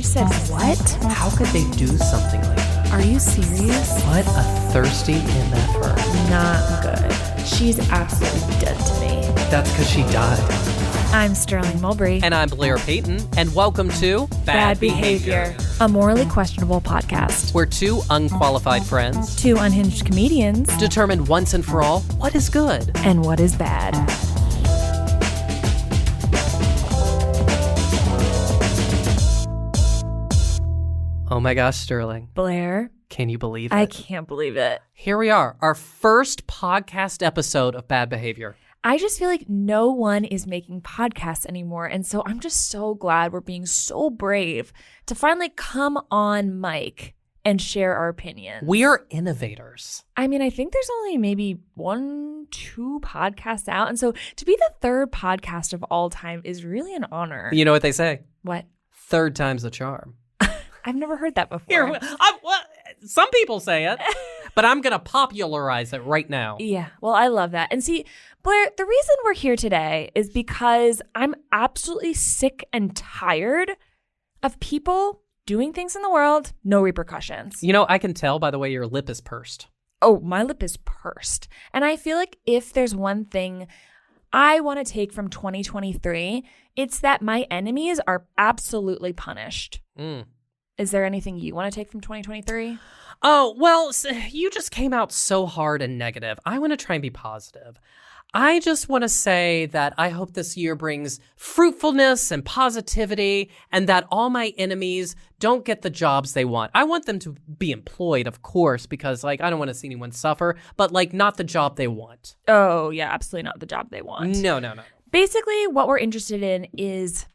said what? How could they do something like that? Are you serious? What a thirsty MFer. Not good. She's absolutely dead to me. That's because she died. I'm Sterling Mulberry. And I'm Blair Payton. And welcome to Bad Behavior, a morally questionable podcast. We're two unqualified friends, Two unhinged comedians, determine once and for all what is good and what is bad. Oh my gosh, Sterling. Blair. Can you believe it? I can't believe it. Here we are, our first podcast episode of Bad Behavior. I just feel like no one is making podcasts anymore. And so I'm just so glad we're being so brave to finally come on mic and share our opinions. We are innovators. I mean, I think there's only maybe 1-2 podcasts out. And so to be the third podcast of all time is really an honor. You know what they say? What? Third time's the charm. I've never heard that before. Some people say it, but I'm going to popularize it right now. Yeah, well, I love that. And see, Blair, the reason we're here today is because I'm absolutely sick and tired of people doing things in the world, no repercussions. You know, I can tell by the way your lip is pursed. Oh, my lip is pursed. And I feel like if there's one thing I want to take from 2023, it's that my enemies are absolutely punished. Is there anything you want to take from 2023? Oh, well, you just came out so hard and negative. I want to try and be positive. I just want to say that I hope this year brings fruitfulness and positivity and that all my enemies don't get the jobs they want. I want them to be employed, of course, because, I don't want to see anyone suffer, but, not the job they want. Oh, yeah, absolutely not the job they want. No. Basically, what we're interested in is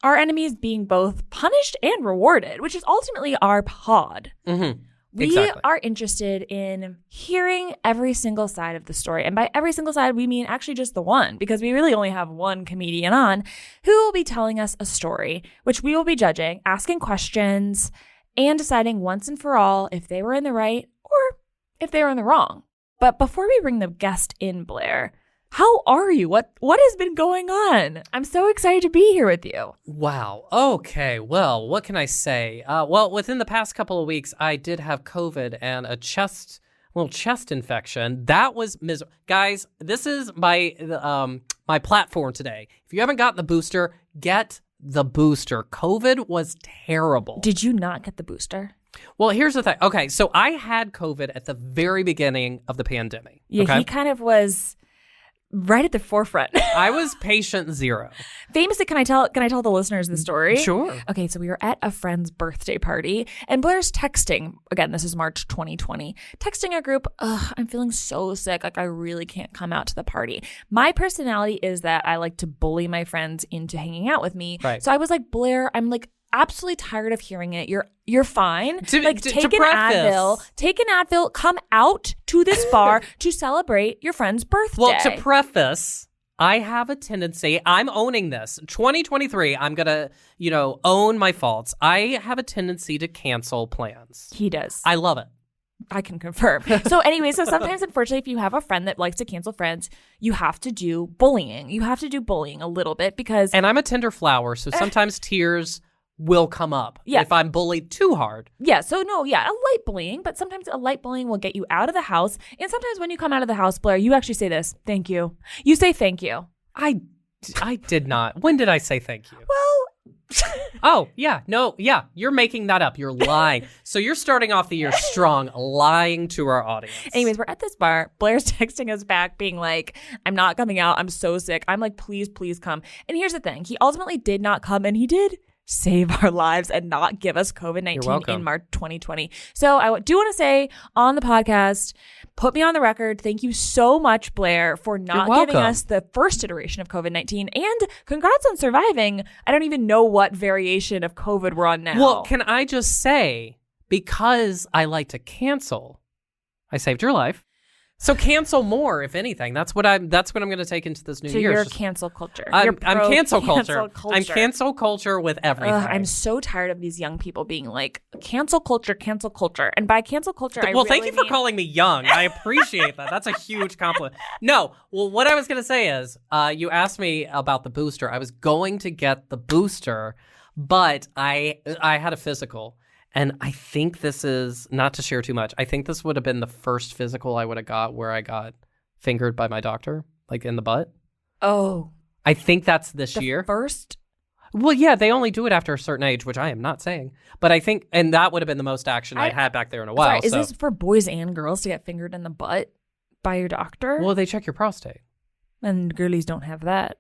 our enemies being both punished and rewarded, which is ultimately our pod. Mm-hmm. We are interested in hearing every single side of the story. And by every single side, we mean actually just the one, because we really only have one comedian on who will be telling us a story, which we will be judging, asking questions, and deciding once and for all if they were in the right or if they were in the wrong. But before we bring the guest in, Blair, how are you? What has been going on? I'm so excited to be here with you. Wow. Okay. Well, what can I say? Within the past couple of weeks, I did have COVID and a little chest infection. That was miserable. Guys, this is my platform today. If you haven't gotten the booster, get the booster. COVID was terrible. Did you not get the booster? Well, here's the thing. Okay, so I had COVID at the very beginning of the pandemic. Yeah, okay? He kind of was right at the forefront. I was patient zero. Famously, can I tell the listeners the story? Sure. Okay, so we were at a friend's birthday party, and Blair's texting, again, this is March 2020, texting our group, I'm feeling so sick, I really can't come out to the party. My personality is that I like to bully my friends into hanging out with me. Right. So I was like, Blair, I'm absolutely tired of hearing it. You're fine. Take an Advil, come out to this bar to celebrate your friend's birthday. Well, to preface, I have a tendency, I'm owning this. 2023, I'm going to, own my faults. I have a tendency to cancel plans. He does. I love it. I can confirm. So anyway, sometimes, unfortunately, if you have a friend that likes to cancel friends, you have to do bullying. You have to do bullying a little bit because... And I'm a tender flower, so sometimes tears will come up if I'm bullied too hard. Yeah, a light bullying, but sometimes a light bullying will get you out of the house. And sometimes when you come out of the house, Blair, you actually say this, thank you. You say thank you. I did not. When did I say thank you? Well... Oh, yeah. No, yeah. You're making that up. You're lying. So you're starting off the year strong, lying to our audience. Anyways, we're at this bar. Blair's texting us back being like, I'm not coming out. I'm so sick. I'm like, please come. And here's the thing. He ultimately did not come, and he did save our lives and not give us COVID-19 in March 2020. So I do want to say on the podcast, put me on the record. Thank you so much, Blair, for not giving us the first iteration of COVID-19. And congrats on surviving. I don't even know what variation of COVID we're on now. Well, can I just say, because I like to cancel, I saved your life. So cancel more, if anything. That's what I'm going to take into this new year. So you're cancel culture. I'm cancel culture. I'm cancel culture with everything. I'm so tired of these young people being like, cancel culture. And by cancel culture, I really thank you for calling me young. I appreciate that. That's a huge compliment. No, well, what I was going to say is, you asked me about the booster. I was going to get the booster, But I had a physical, and I think this is, not to share too much, I think this would have been the first physical I would have got where I got fingered by my doctor, like in the butt. Oh. I think that's this year. First? Well, yeah, they only do it after a certain age, which I am not saying. But I think, and that would have been the most action I'd had back there in a while. Sorry, is this for boys and girls to get fingered in the butt by your doctor? Well, they check your prostate. And girlies don't have that.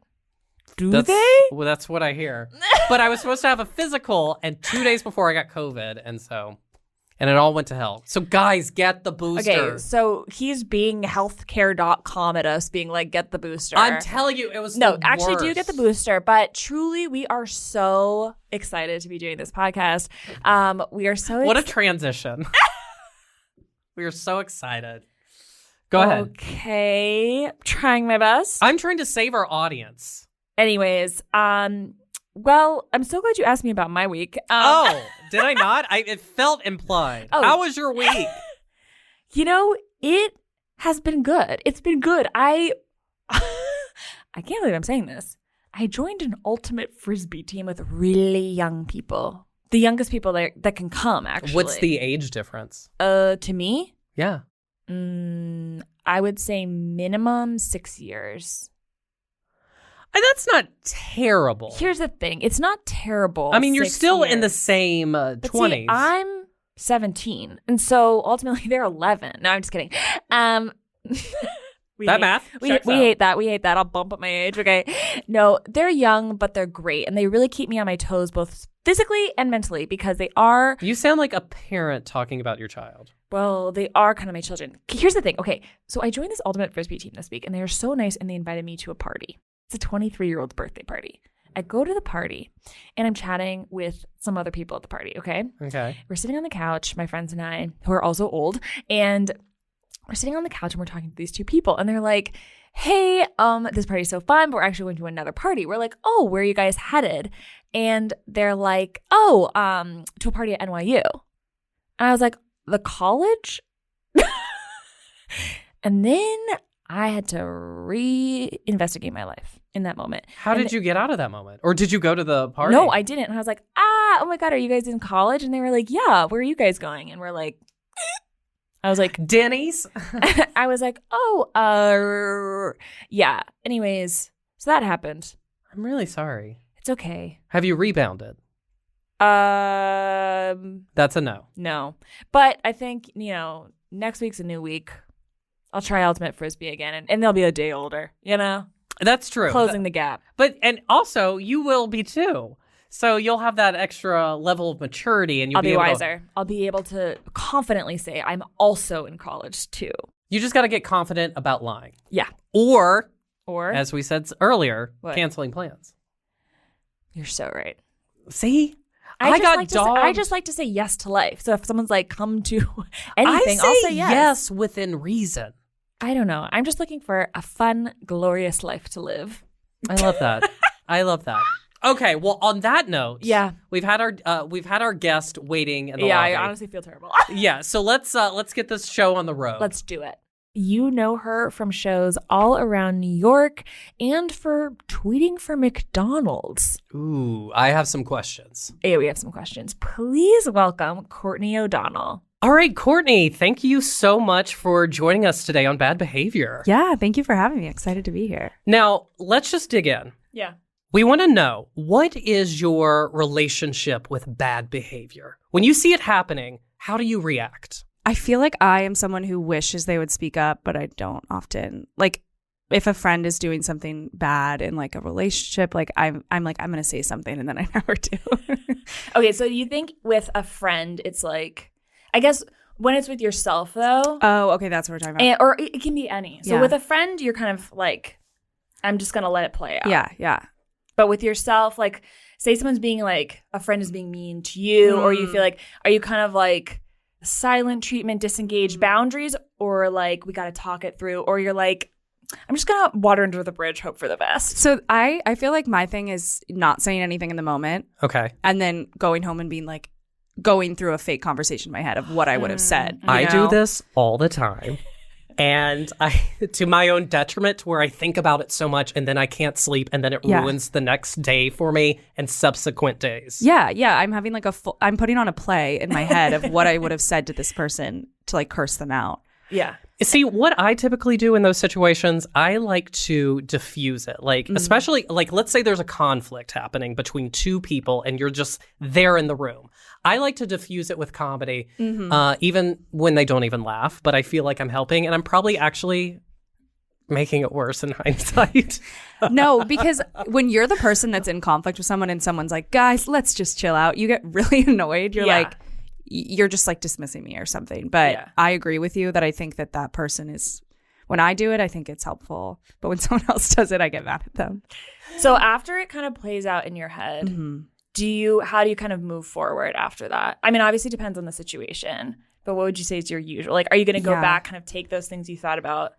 Do they? Well, that's what I hear. But I was supposed to have a physical, and 2 days before I got COVID, and it all went to hell. So guys, get the booster. Okay, so he's being healthcare.com at us, being like, get the booster. I'm telling you, it was No, the actually worst. do get the booster, but truly we are so excited to be doing this podcast. We are so What a transition. We are so excited. Go ahead. Okay, trying my best. I'm trying to save our audience. Anyways, well, I'm so glad you asked me about my week. Did I not? It felt implied. Oh. How was your week? You know, it has been good. It's been good. I can't believe I'm saying this. I joined an ultimate frisbee team with really young people. The youngest people that can come, actually. What's the age difference? To me? Yeah. I would say minimum 6 years. And that's not terrible. Here's the thing. It's not terrible. I mean, you're 6 still in years. the same But 20s. see, I'm 17. And so ultimately they're 11. No, I'm just kidding. Math We checks out. hate that. We hate that. I'll bump up my age. Okay. No, they're young, but they're great. And they really keep me on my toes, both physically and mentally, because they are. You sound like a parent talking about your child. Well, they are kind of my children. Here's the thing. Okay. So I joined this ultimate frisbee team this week, and they are so nice, and they invited me to a party. It's a 23-year-old's birthday party. I go to the party, and I'm chatting with some other people at the party, okay? Okay. We're sitting on the couch, my friends and I, who are also old, and we're sitting on the couch, and we're talking to these two people, and they're like, hey, this party's so fun, but we're actually going to another party. We're like, oh, where are you guys headed? And they're like, oh, to a party at NYU. And I was like, the college? And then I had to reinvestigate my life in that moment. How did you get out of that moment? Or did you go to the party? No, I didn't. And I was like, oh my God, are you guys in college? And they were like, yeah, where are you guys going? And we're like, I was like, Denny's? I was like, oh, yeah. Anyways, so that happened. I'm really sorry. It's okay. Have you rebounded? That's a no. No. But I think, next week's a new week. I'll try Ultimate Frisbee again, and they'll be a day older, That's true. Closing the gap. And also, you will be too. So you'll have that extra level of maturity, and you'll I'll be able wiser. I'll be able to confidently say I'm also in college too. You just got to get confident about lying. Yeah. Or, Or, as we said earlier, What? canceling plans. you're so right. See? I just like to say yes to life. So if someone's like, come to anything, I'll say yes. yes within reason. I don't know. I'm just looking for a fun, glorious life to live. I love that. I love that. Okay, well, on that note, Yeah. we've had our guest waiting in the Yeah, lobby. I honestly feel terrible. Yeah, so let's get this show on the road. Let's do it. You know her from shows all around New York and for tweeting for McDonald's. Ooh, I have some questions. Yeah, we have some questions. Please welcome Courtney O'Donnell. All right, Courtney, thank you so much for joining us today on Bad Behavior. Yeah, thank you for having me. Excited to be here. Now, let's just dig in. Yeah. We want to know, what is your relationship with bad behavior? When you see it happening, how do you react? I feel like I am someone who wishes they would speak up, but I don't often. Like, if a friend is doing something bad in like a relationship, like I'm going to say something, and then I never do. Okay, so you think with a friend, it's like, I guess when it's with yourself though. Oh, okay, that's what we're talking about. Or it can be any. So Yeah. with a friend, you're kind of like, I'm just going to let it play out. Yeah. But with yourself, like, say someone's being like, a friend is being mean to you, or you feel like, are you kind of like silent treatment, disengaged boundaries, or like, we got to talk it through, or you're like, I'm just going to water under the bridge, hope for the best. So I feel like my thing is not saying anything in the moment, Okay. and then going home and being like, going through a fake conversation in my head of what I would have said. I you do know? this all the time. And to my own detriment, where I think about it so much and then I can't sleep and then it ruins the next day for me and subsequent days. Yeah. I'm having like I'm putting on a play in my head of what I would have said to this person to like curse them out. Yeah. See, what I typically do in those situations, I like to diffuse it. Like, especially, like, let's say there's a conflict happening between two people and you're just there in the room. I like to diffuse it with comedy, even when they don't even laugh. But I feel like I'm helping, and I'm probably actually making it worse in hindsight. No, because when you're the person that's in conflict with someone and someone's like, guys, let's just chill out, you get really annoyed. You're like, you're just like dismissing me or something. But I agree with you that I think that person is, when I do it, I think it's helpful. But when someone else does it, I get mad at them. So after it kind of plays out in your head, how do you kind of move forward after that? I mean, obviously it depends on the situation, but what would you say is your usual? Like, are you going to go back, kind of take those things you thought about,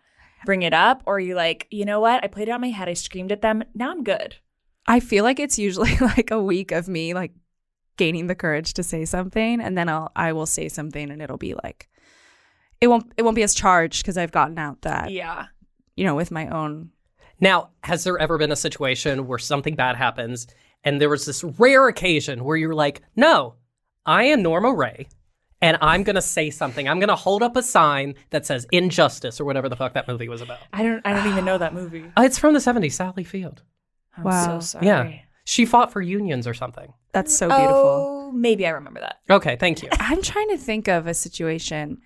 bring it up? Or are you like, you know what? I played it out in my head. I screamed at them. Now I'm good. I feel like it's usually like a week of me like gaining the courage to say something, and then I will say something, and it'll be like it won't be as charged because I've gotten out that with my own. Now, has there ever been a situation where something bad happens and there was this rare occasion where you're like, no, I am Norma Ray and I'm going to say something. I'm going to hold up a sign that says injustice or whatever the fuck that movie was about. I don't even know that movie. It's from the 70s, Sally Field. Wow. So sorry. Yeah. She fought for unions or something. That's so beautiful. Oh, maybe I remember that. Okay, thank you. I'm trying to think of a situation.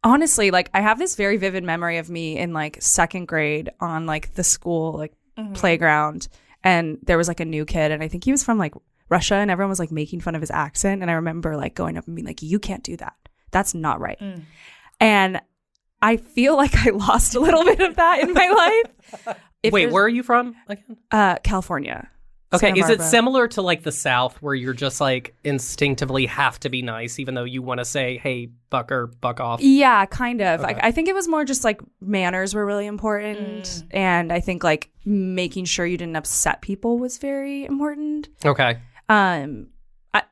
Honestly, like I have this very vivid memory of me in like second grade on like the school like playground, and there was like a new kid, and I think he was from like Russia, and everyone was like making fun of his accent, and I remember like going up and being like, you can't do that. That's not right. And I feel like I lost a little bit of that in my life. Wait, where are you from again? California. Okay, Santa is it Barbara. similar to like the South where you're just like instinctively have to be nice even though you want to say, hey, buck off? Yeah, kind of. Okay. I think it was more just like manners were really important. And I think like making sure you didn't upset people was very important. Okay.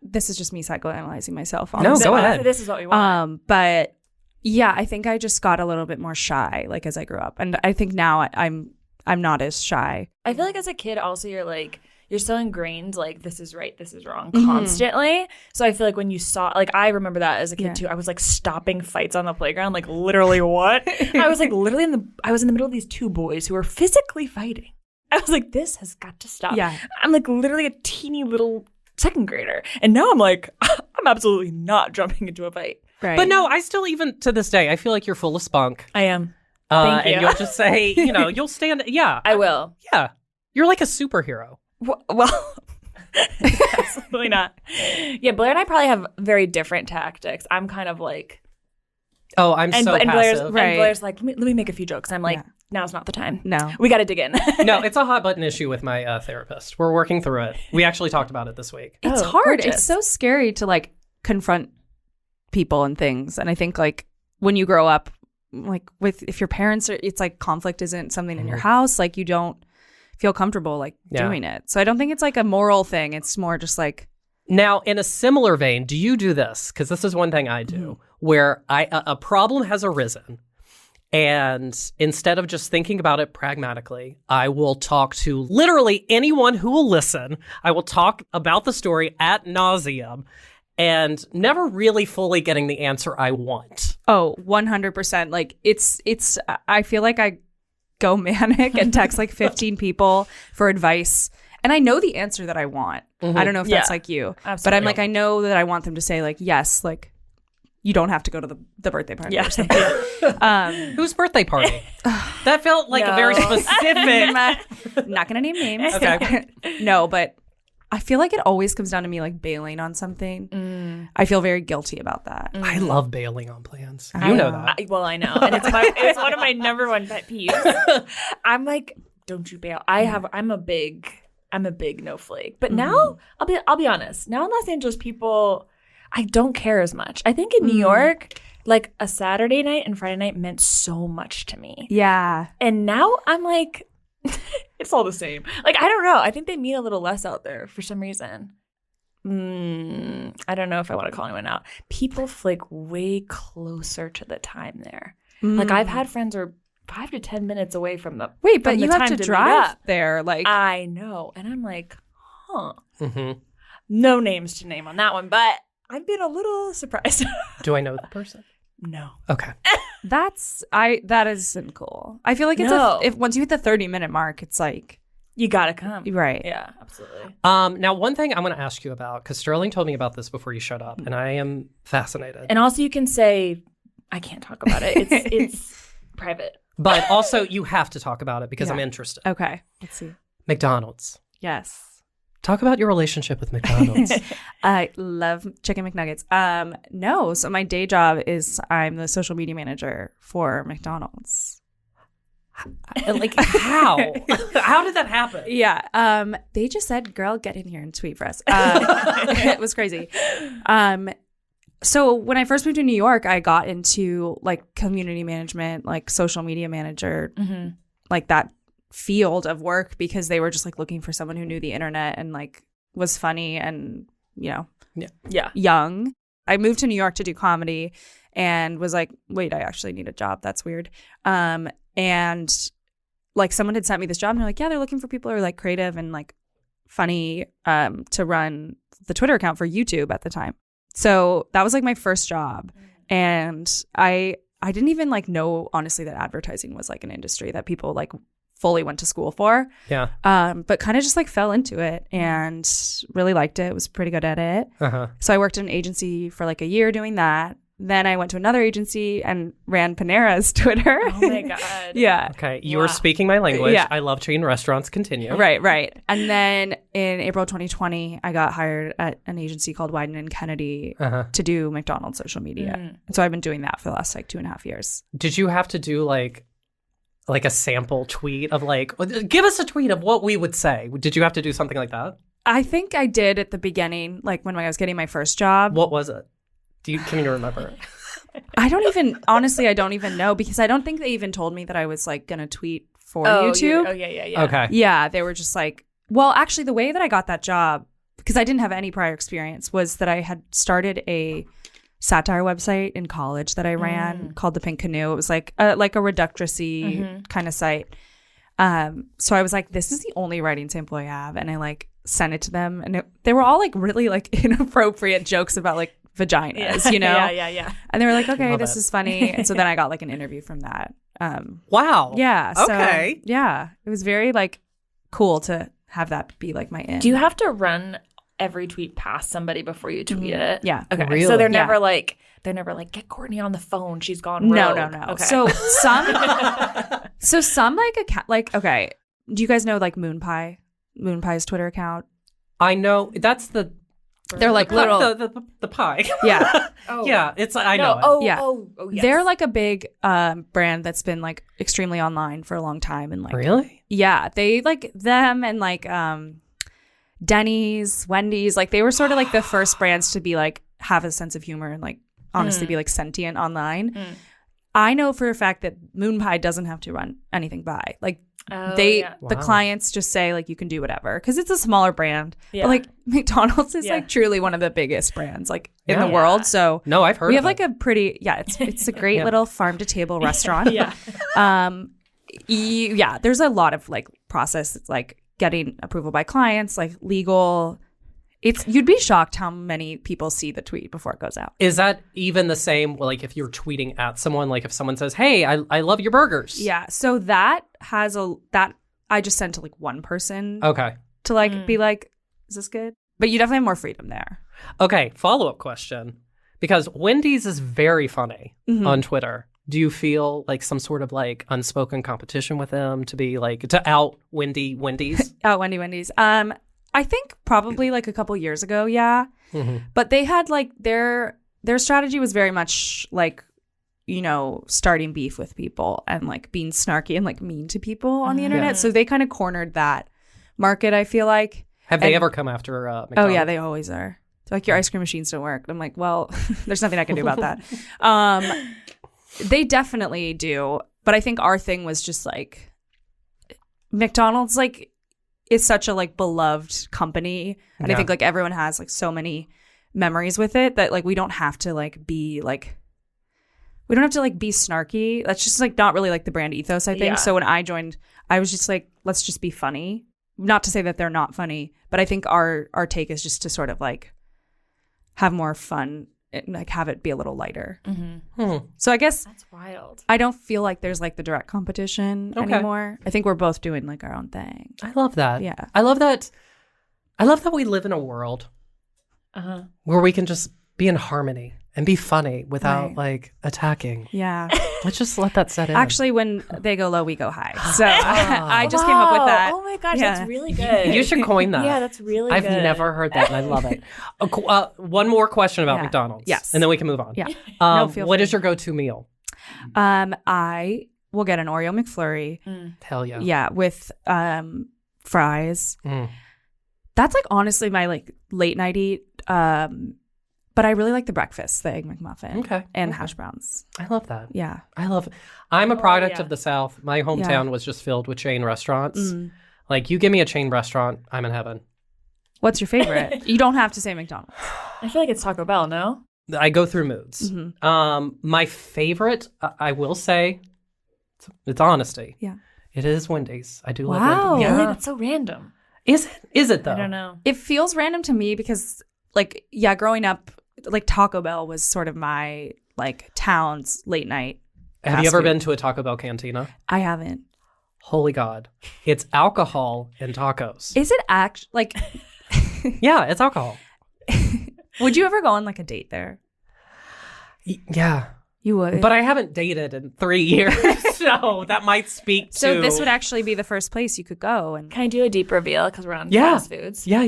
This is just me psychoanalyzing myself. No, go ahead. This is what we want. But yeah, I think I just got a little bit more shy like as I grew up. And I think now I'm not as shy. I feel like as a kid also you're so ingrained, like, this is right, this is wrong, constantly. So I feel like when you saw, like, I remember that as a kid, too. I was, like, stopping fights on the playground, like, literally what? I was, like, literally I was in the middle of these two boys who were physically fighting. I was like, this has got to stop. Yeah. I'm, like, literally a teeny little second grader. And now I'm, like, I'm absolutely not jumping into a fight. Right. But no, I still, even to this day, I feel like you're full of spunk. I am. Thank you. And you'll just say, you'll stand. Yeah. I will. Yeah. You're like a superhero. Well, absolutely not. Yeah, Blair and I probably have very different tactics. I'm kind of like, oh, I'm so passive. And Blair's like, let me make a few jokes. I'm like, now's not the time. No, we got to dig in. No, it's a hot button issue with my therapist. We're working through it. We actually talked about it this week. It's hard. Gorgeous. It's so scary to like confront people and things. And I think like when you grow up, like if your parents are, it's like conflict isn't something in your house. Like you don't feel comfortable like doing it. So I don't think it's like a moral thing. It's more just like. Now, in a similar vein, do you do this? Because this is one thing I do, where a problem has arisen, and instead of just thinking about it pragmatically, I will talk to literally anyone who will listen. I will talk about the story ad nauseum, and never really fully getting the answer I want. Oh, 100%. Like it's. I feel like I go manic and text like 15 people for advice. And I know the answer that I want. I don't know if that's like you. Absolutely. But I'm like, I know that I want them to say like, yes, like you don't have to go to the birthday party or something. Whose birthday party? That felt like a very specific. Not going to name names. Okay. No, but I feel like it always comes down to me like bailing on something. I feel very guilty about that. I love bailing on plans. You know that. I know. And it's one of my number one pet peeves. I'm like, don't you bail. I'm a big no flake. But now I'll be honest. Now in Los Angeles, people, I don't care as much. I think in New York, like a Saturday night and Friday night meant so much to me. Yeah. And now I'm like, it's all the same. Like, I don't know. I think they mean a little less out there for some reason. I don't know if I want to call anyone out. People flake way closer to the time there. Like I've had friends who are 5 to 10 minutes away from the Wait, but from you the have time to meet drive up. there. Like, I know. And I'm like, huh. Mm-hmm. No names to name on that one, but I've been a little surprised. Do I know the person? No. Okay. that isn't cool. I feel like it's No. if once you hit the 30-minute mark, it's like, You gotta come. right. Yeah, absolutely. Now, one thing I'm going to ask you about, because Sterling told me about this before you showed up, and I am fascinated. And also you can say, I can't talk about it. It's private. But also, you have to talk about it because I'm interested. Okay. Let's see. McDonald's. Yes. Talk about your relationship with McDonald's. I love chicken McNuggets. No. So my day job is I'm the social media manager for McDonald's. Like, how? How did that happen? Yeah. They just said, girl, get in here and tweet for us. It was crazy. So when I first moved to New York, I got into like community management, like social media manager, like that field of work because they were just like looking for someone who knew the internet and like was funny and, you know, young. I moved to New York to do comedy and was like, wait, I actually need a job. That's weird. And like someone had sent me this job and they're like, yeah, they're looking for people who are like creative and like funny to run the Twitter account for YouTube at the time. So that was like my first job. And I didn't even like know honestly that advertising was like an industry that people like fully went to school for. Yeah. But kind of just like fell into it and really liked it. Was pretty good at it. Uh-huh. So I worked in an agency for like a year doing that. Then I went to another agency and ran Panera's Twitter. Oh my God. Yeah. Okay. You were speaking my language. Yeah. I love chain restaurants. Continue. Right. And then in April 2020, I got hired at an agency called Wyden and Kennedy to do McDonald's social media. And so I've been doing that for the last like 2.5 years. Did you have to do like a sample tweet of like, give us a tweet of what we would say? Did you have to do something like that? I think I did at the beginning, like when I was getting my first job. What was it? Can you remember? I don't even know because I don't think they even told me that I was like going to tweet for YouTube. Yeah. Okay. Yeah, they were just like, well, actually the way that I got that job, because I didn't have any prior experience, was that I had started a satire website in college that I ran called The Pink Canoe. It was like a reductressy kind of site. So I was like, this is the only writing sample I have. And I like sent it to them. And they were all like really like inappropriate jokes about like vaginas, you know? Yeah. And they were like, okay, Love this it. is funny. And so then I got like an interview from that. Wow. Yeah. So, Okay. yeah. It was very like cool to have that be like my in. Do you have to run every tweet past somebody before you tweet it? Yeah. Okay. Really? So they're Yeah. never like, get Courtney on the phone. She's gone No. rogue. Okay. So some like account, like, okay. Do you guys know like Moon Pie's Twitter account? I know. That's They're like little. the pie. Yeah. Oh. Yeah. It's I know. It. Yeah. Oh, yes. They're like a big brand that's been like extremely online for a long time. And like, Really? yeah, they like them and like Denny's, Wendy's, like they were sort of like the first brands to be like have a sense of humor and like honestly be like sentient online. I know for a fact that Moon Pie doesn't have to run anything by. Like the Wow. clients just say like you can do whatever because it's a smaller brand. Yeah. But like McDonald's is Yeah. like truly one of the biggest brands like in Yeah. the world. So No, I've heard. we of have like it. a pretty it's a great little farm to table restaurant. Yeah. Yeah, there's a lot of like process. It's like getting approval by clients, like legal. You'd be shocked how many people see the tweet before it goes out. Is that even the same? Like if you're tweeting at someone, like if someone says, "Hey, I love your burgers." Yeah, so that I just sent to like one person Okay. to like be like, is this good? But you definitely have more freedom there. Okay. Follow-up question, because Wendy's is very funny on Twitter. Do you feel like some sort of like unspoken competition with them to be like to out Wendy's? Oh, Wendy's. I think probably like a couple years ago, yeah. But they had like their strategy was very much like, you know, starting beef with people and like being snarky and like mean to people on the internet. So they kind of cornered that market, I feel like. Have they ever come after McDonald's? Oh yeah, they always are. They're like, your ice cream machines don't work. I'm like, well, there's nothing I can do about that. They definitely do. But I think our thing was just like McDonald's like is such a like beloved company. And I think like everyone has like so many memories with it that like we don't have to like be like we don't have to like be snarky. That's just like not really like the brand ethos, I think. Yeah. So when I joined, I was just like, let's just be funny. Not to say that they're not funny, but I think our take is just to sort of like have more fun and like have it be a little lighter. So I guess That's wild. I don't feel like there's like the direct competition anymore. I think we're both doing like our own thing. I love that. Yeah. I love that we live in a world where we can just be in harmony and be funny without like attacking. Yeah. Let's just let that set in. Actually, when they go low, we go high. So I just came up with that. Oh my gosh, Yeah. that's really good. You should coin that. Yeah, that's really I've good. never heard that, and I love it. One more question about Yeah. McDonald's. Yes. And then we can move on. Yeah. Feel What free. is your go-to meal? I will get an Oreo McFlurry. Hell yeah. Yeah, with fries. Mm. That's like honestly my like late night eat. But I really like the breakfast, the Egg McMuffin. Okay. And Okay. hash browns. I love that. Yeah. I'm a product yeah. of the South. My hometown Yeah. was just filled with chain restaurants. Like, you give me a chain restaurant, I'm in heaven. What's your favorite? You don't have to say McDonald's. I feel like it's Taco Bell, no? I go through moods. My favorite, I will say, it's honesty. Yeah. It is Wendy's. I do love Wow. Wendy's. Really? Yeah. That's so random. Is it? Is it, though? I don't know. It feels random to me because like, yeah, growing up, like Taco Bell was sort of my like town's late night. Have you fast ever food. been to a Taco Bell cantina? I haven't. Holy God. It's alcohol and tacos. Is it actually like, Yeah, it's alcohol. would you ever go on like a date there? Yeah. You would. But I haven't dated in 3 years, so that might speak to... So this would actually be the first place you could go. And Can I do a deep reveal because we're on Yeah. fast foods? Yeah.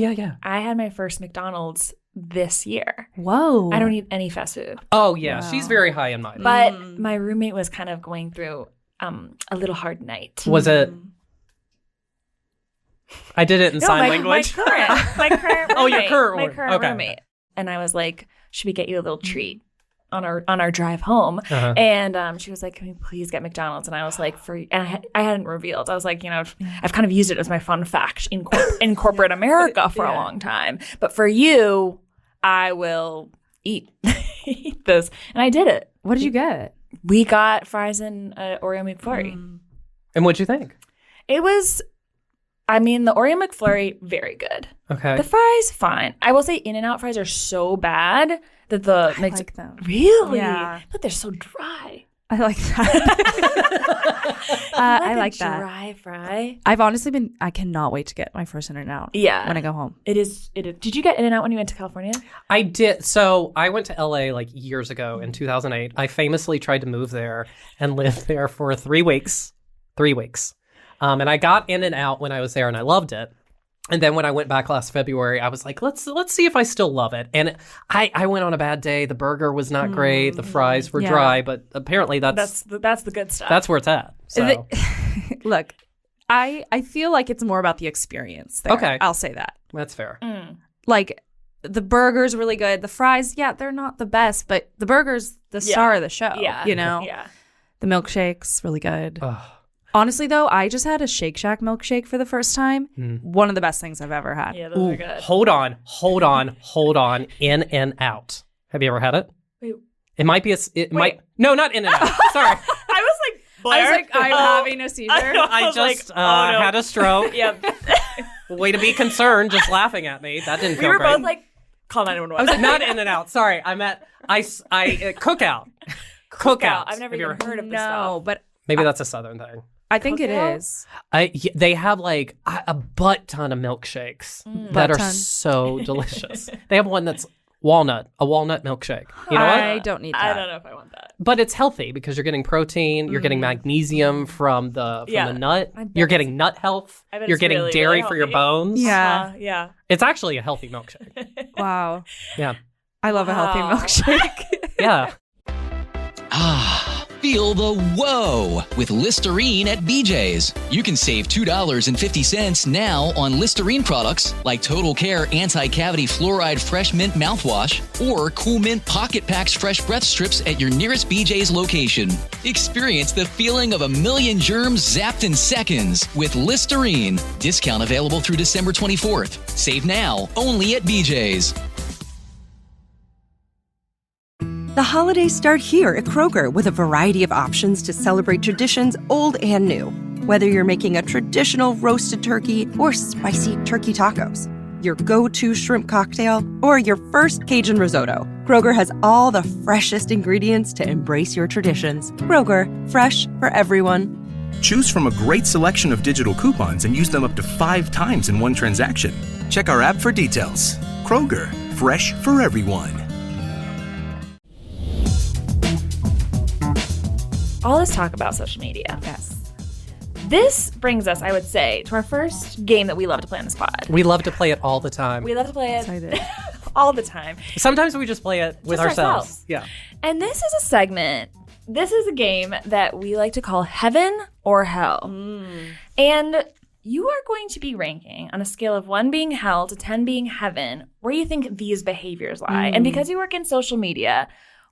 I had my first McDonald's this year. whoa, I don't eat any fast food. Oh, yeah. Wow. She's very high in mine. But my roommate was kind of going through a little hard night. Was it... I did it in sign language. My current Oh, your roommate, current my one. current Okay. roommate. And I was like, should we get you a little treat on our drive home? Uh-huh. And she was like, can we please get McDonald's? And I was like, I hadn't revealed. I was like, I've kind of used it as my fun fact in corporate America for a long time. But for you, I will eat this. And I did it. What did you get? We got fries and Oreo McFlurry. And what'd you think? It was, the Oreo McFlurry, very good. Okay. The fries, fine. I will say In-N-Out fries are so bad that the I like them. Really? Yeah. But they're so dry. I like that. I like a that. dry fry. I've honestly I cannot wait to get my first In-N-Out. Yeah. When I go home. It is. Did you get In-N-Out when you went to California? I did. So I went to LA like years ago in 2008. I famously tried to move there and live there for 3 weeks. 3 weeks. And I got In-N-Out when I was there and I loved it. And then when I went back last February, I was like, let's see if I still love it. And I went on a bad day. The burger was not great. The fries were Yeah. dry, but apparently that's the good stuff. where it's at. So Look, I feel like it's more about the experience there. Okay. I'll say that. that's fair. Like the burger's really good. The fries, yeah, they're not the best, but the burger's the star of the show. Yeah. You know? Yeah. The milkshake's really good. Ugh. Honestly, though, I just had a Shake Shack milkshake for the first time. One of the best things I've ever had. Yeah, those Ooh, are good. hold on. In-N-Out. Have you ever had it? Wait. It might be no, not In-N-Out. Sorry. I was like, Blair? I was like, I'm having a seizure. I was just like, oh, no. had a stroke. Yep. Way to be concerned, just laughing at me. That didn't We feel were great. both like, call 911. I was like, not In-N-Out. Sorry, I meant Cookout. Cookout. I've never Have you even ever- heard of this No, stuff. but Maybe that's a Southern thing. I think it Cookout? is. They have like a butt ton of milkshakes that Butt are ton. so delicious. They have one that's a walnut milkshake. You know I what? don't need that. I don't know if I want that. But it's healthy because you're getting protein, you're getting magnesium from the Yeah. nut, I bet you're getting nut health, I bet you're it's getting really, dairy really for your healthy. bones. Yeah. Yeah. It's actually a healthy milkshake. Wow. Yeah. I love a healthy Wow. milkshake. Yeah. Feel the whoa with Listerine at BJ's. You can save $2.50 now on Listerine products like Total Care Anti-Cavity Fluoride Fresh Mint Mouthwash or Cool Mint Pocket Packs Fresh Breath Strips at your nearest BJ's location. Experience the feeling of a million germs zapped in seconds with Listerine. Discount available through December 24th. Save now only at BJ's. The holidays start here at Kroger with a variety of options to celebrate traditions old and new. Whether you're making a traditional roasted turkey or spicy turkey tacos, your go-to shrimp cocktail, or your first Cajun risotto, Kroger has all the freshest ingredients to embrace your traditions. Kroger, fresh for everyone. Choose from a great selection of digital coupons and use them up to 5 times in one transaction. Check our app for details. Kroger, fresh for everyone. All this talk about social media. Yes. This brings us, I would say, to our first game that we love to play on this pod. We love to play it all the time. We love to play it Excited. all the time. Sometimes we just play it with Just ourselves. Yeah. And this is a segment. This is a game that we like to call Heaven or Hell. And you are going to be ranking on a scale of 1 being hell to 10 being heaven where you think these behaviors lie. And because you work in social media,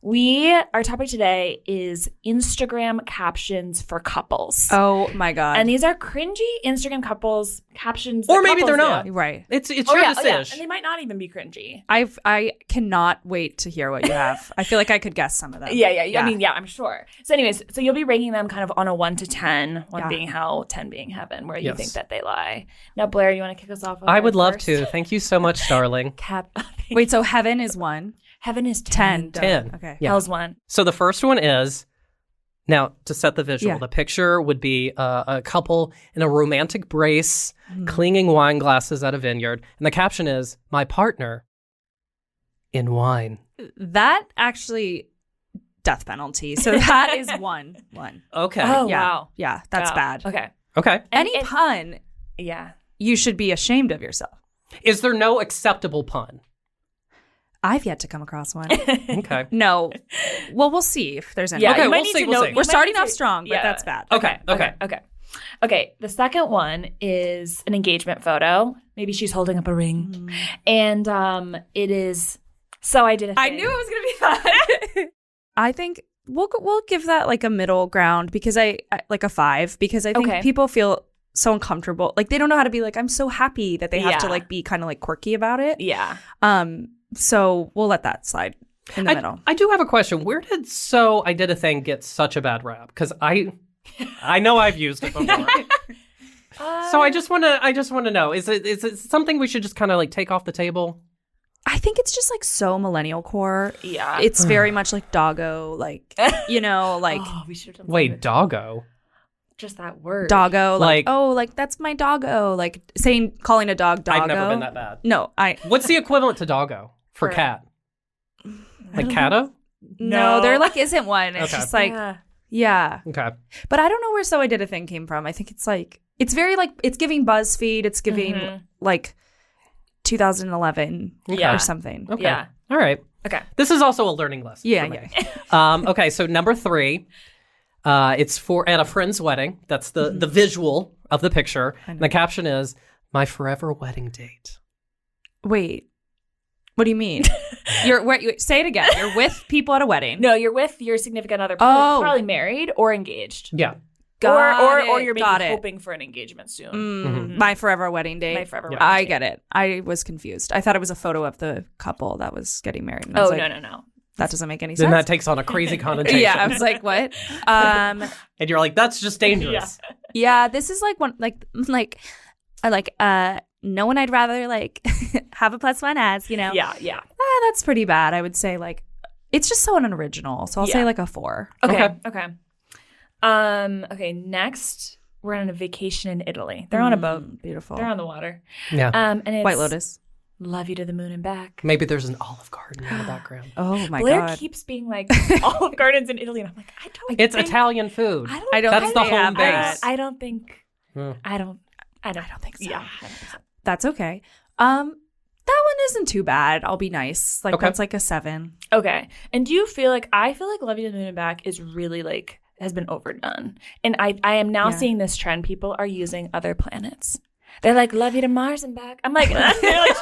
our topic today is Instagram captions for couples. Oh my God. And these are cringy Instagram couples captions. Or that maybe they're couples not. do. Right. It's your Yeah. decision. And they might not even be cringy. I cannot wait to hear what you have. I feel like I could guess some of them. Yeah. I mean, yeah, I'm sure. So anyways, so you'll be ranking them kind of on a 1 to 10, 1 Yeah. being hell, 10 being heaven, where you Yes. think that they lie. Now, Blair, you want to kick us off? With I our would love first to. Thank you so much, darling. Wait, so heaven is 1? Heaven is 10. 10. Okay. Yeah. Hell's 1. So the first one is, now to set the visual, Yeah. the picture would be a couple in a romantic brace, clinging wine glasses at a vineyard. And the caption is, my partner in wine. That actually, death penalty. So that is 1. Okay. Oh, Yeah. wow. Yeah, that's Wow. bad. Okay. Okay. Any and- pun, Yeah. you should be ashamed of yourself. Is there no acceptable pun? I've yet to come across one. Okay. No. Well, we'll see if there's any. Yeah, Okay, you might we'll need see, to we'll know- see. you We're might starting need off to- strong, but yeah. that's bad. Okay. The second one is an engagement photo. Maybe she's holding up a ring. And it is, so I did a thing. I knew it was going to be that. I think we'll give that like a middle ground because I like a 5 because I think Okay. people feel so uncomfortable. Like they don't know how to be like, I'm so happy that they have to Yeah. like be kind of like quirky about it. Yeah. So we'll let that slide in the middle. I do have a question. Where did "so I did a thing" get such a bad rap? Because I know I've used it before. So I just want to know: is it something we should just kind of like take off the table? I think it's just like so millennial core. Yeah. It's very much like doggo, like, you know, like Oh, we should have done Wait, doggo. just that word. doggo, Like- like, oh, like that's my doggo, like calling a dog doggo. I've never been that bad. No, What's the equivalent to doggo for For- cat? Like catto? no, there like isn't one. It's Okay. just like, Yeah. yeah. Okay. But I don't know where So I Did a Thing came from. I think it's like, it's very like, it's giving BuzzFeed, it's giving like 2011 Yeah. or something. Okay. Yeah. All right. Okay. This is also a learning lesson. Yeah, for me. yeah. Okay, so number 3, it's for at a friend's wedding. That's the visual of the picture. And the caption is, my forever wedding date. Wait, what do you mean? Say it again. You're with people at a wedding. No, you're with your significant other, Oh. probably married or engaged. Yeah. Or you're maybe got it. hoping for an engagement soon. My forever wedding date. My forever Yeah. wedding I date. get it. I was confused. I thought it was a photo of the couple that was getting married. And I was Oh, like, no. that doesn't make any Then sense. that takes on a crazy connotation. Yeah, I was like, what? And you're like, that's just dangerous. Yeah, this is like one no one I'd rather like have a +1 as, you know. Yeah. That's pretty bad. I would say like it's just so unoriginal. So I'll say like a 4. Okay. Okay, next we're on a vacation in Italy. They're on a boat. Beautiful. They're on the water. Yeah. And it's White Lotus. Love you to the moon and back. Maybe there's an Olive Garden in the background. Oh my Blair god. keeps being like Olive Gardens in Italy, and I'm like, I don't. It's think, Italian food. I don't That's think the they home have that. base. I don't think. Hmm. I don't think so. Yeah. I don't think so. That's okay. That one isn't too bad. I'll be nice. Like Okay. that's like a 7. Okay. And do you feel like I feel like Love You to the Moon and Back is really like has been overdone. And I am now Yeah. seeing this trend. People are using other planets. They're like, love you to Mars and back. I'm like, they're like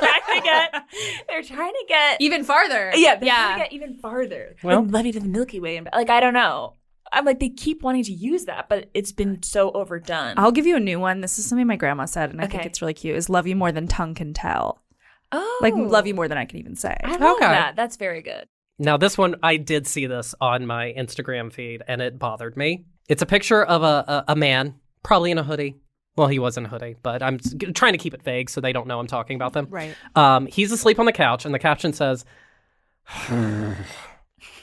they're trying to get Even farther. yeah, they're trying to get even farther. Well- Like, love you to the Milky Way and back. Like, I don't know. I'm like, they keep wanting to use that, but it's been so overdone. I'll give you a new one. This is something my grandma said, and I think Okay. it's really cute. Is love you more than tongue can tell. Oh, Like love you more than I can even say. I love Okay. that. That's very good. Now, this one, I did see this on my Instagram feed, and it bothered me. It's a picture of a man, probably in a hoodie. Well, he was in a hoodie, but I'm trying to keep it vague so they don't know I'm talking about them. Right. He's asleep on the couch, and the caption says,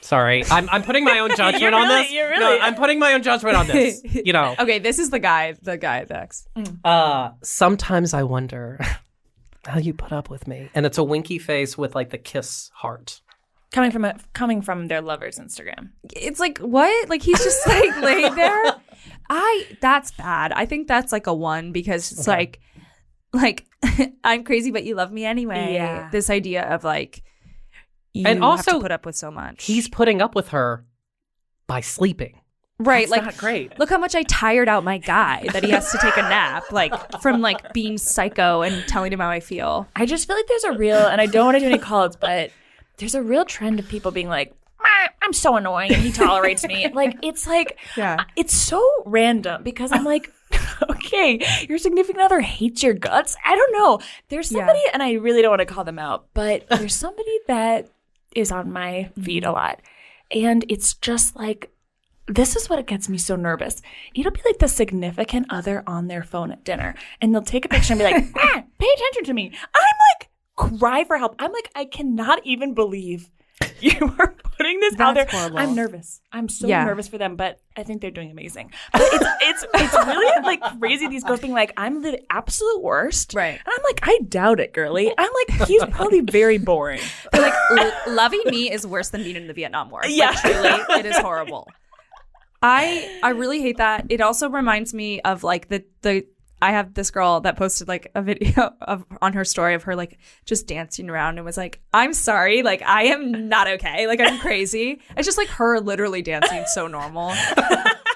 sorry, I'm putting my own judgment on this. No, I'm putting my own judgment on this. You know. Okay, this is the guy Dex. Sometimes I wonder how you put up with me. And it's a winky face with like the kiss heart. Coming from their lover's Instagram. It's like, what? Like, he's just like laying there. That's bad. I think that's like a 1 because it's like I'm crazy, but you love me anyway. Yeah. This idea of like, you And also, have to put up with so much. He's putting up with her by sleeping. Right. That's like, not great. Look how much I tired out my guy that he has to take a nap, like from like being psycho and telling him how I feel. I just feel like there's a real, and I don't want to do any call-outs, but there's a real trend of people being like, I'm so annoying and he tolerates me. Like, it's like, it's so random because I'm like, okay, your significant other hates your guts. I don't know. There's somebody, and I really don't want to call them out, but there's somebody that is on my feed a lot. And it's just like, this is what gets me so nervous. It'll be like the significant other on their phone at dinner, and they'll take a picture and be like, pay attention to me. I'm like, cry for help. I'm like, I cannot even believe you are putting this out there. Horrible. I'm nervous. I'm so nervous for them, but I think they're doing amazing. But it's really like crazy. These girls being like, I'm the absolute worst. Right. And I'm like, I doubt it, girly. I'm like, he's probably very boring. They're like, loving me is worse than being in the Vietnam War. Yeah. Like, truly, it is horrible. I really hate that. It also reminds me of like the I have this girl that posted like a video on her story of her like just dancing around and was like, I'm sorry, like I am not okay, like I'm crazy. It's just like her literally dancing so normal.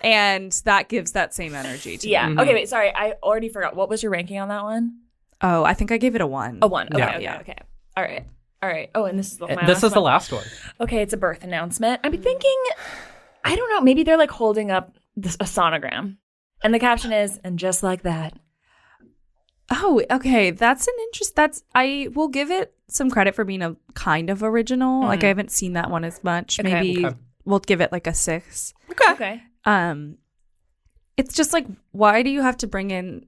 And that gives that same energy to me. Yeah. Okay, wait, sorry. I already forgot. What was your ranking on that one? Oh, I think I gave it a 1. A 1. Okay, Yeah. okay. All right. Oh, and this is The last one. Okay, it's a birth announcement. I'm thinking, I don't know, maybe they're like holding up a sonogram. And the caption is, and just like that. Oh, okay. That's an interest. I will give it some credit for being a kind of original. Like I haven't seen that one as much. Okay. Maybe we'll give it like a 6. Okay. It's just like, why do you have to bring in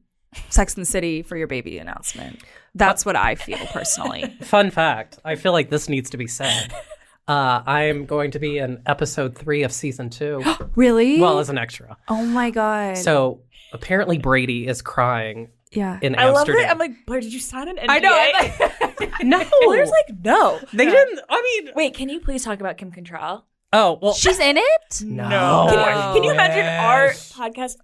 Sex and the City for your baby announcement? That's what I feel personally. Fun fact. I feel like this needs to be said. I am going to be in episode 3 of season 2. Really? Well, as an extra. Oh my God. So apparently Brady is crying yeah. in I love Amsterdam. it. I'm like, Blair, did you sign an NDA? I know. I'm like, no. Blair's like, no. They didn't. I mean. Wait, can you please talk about Kim Cattrall? Oh, well. she's in it? No. Can you imagine our Wish. podcast?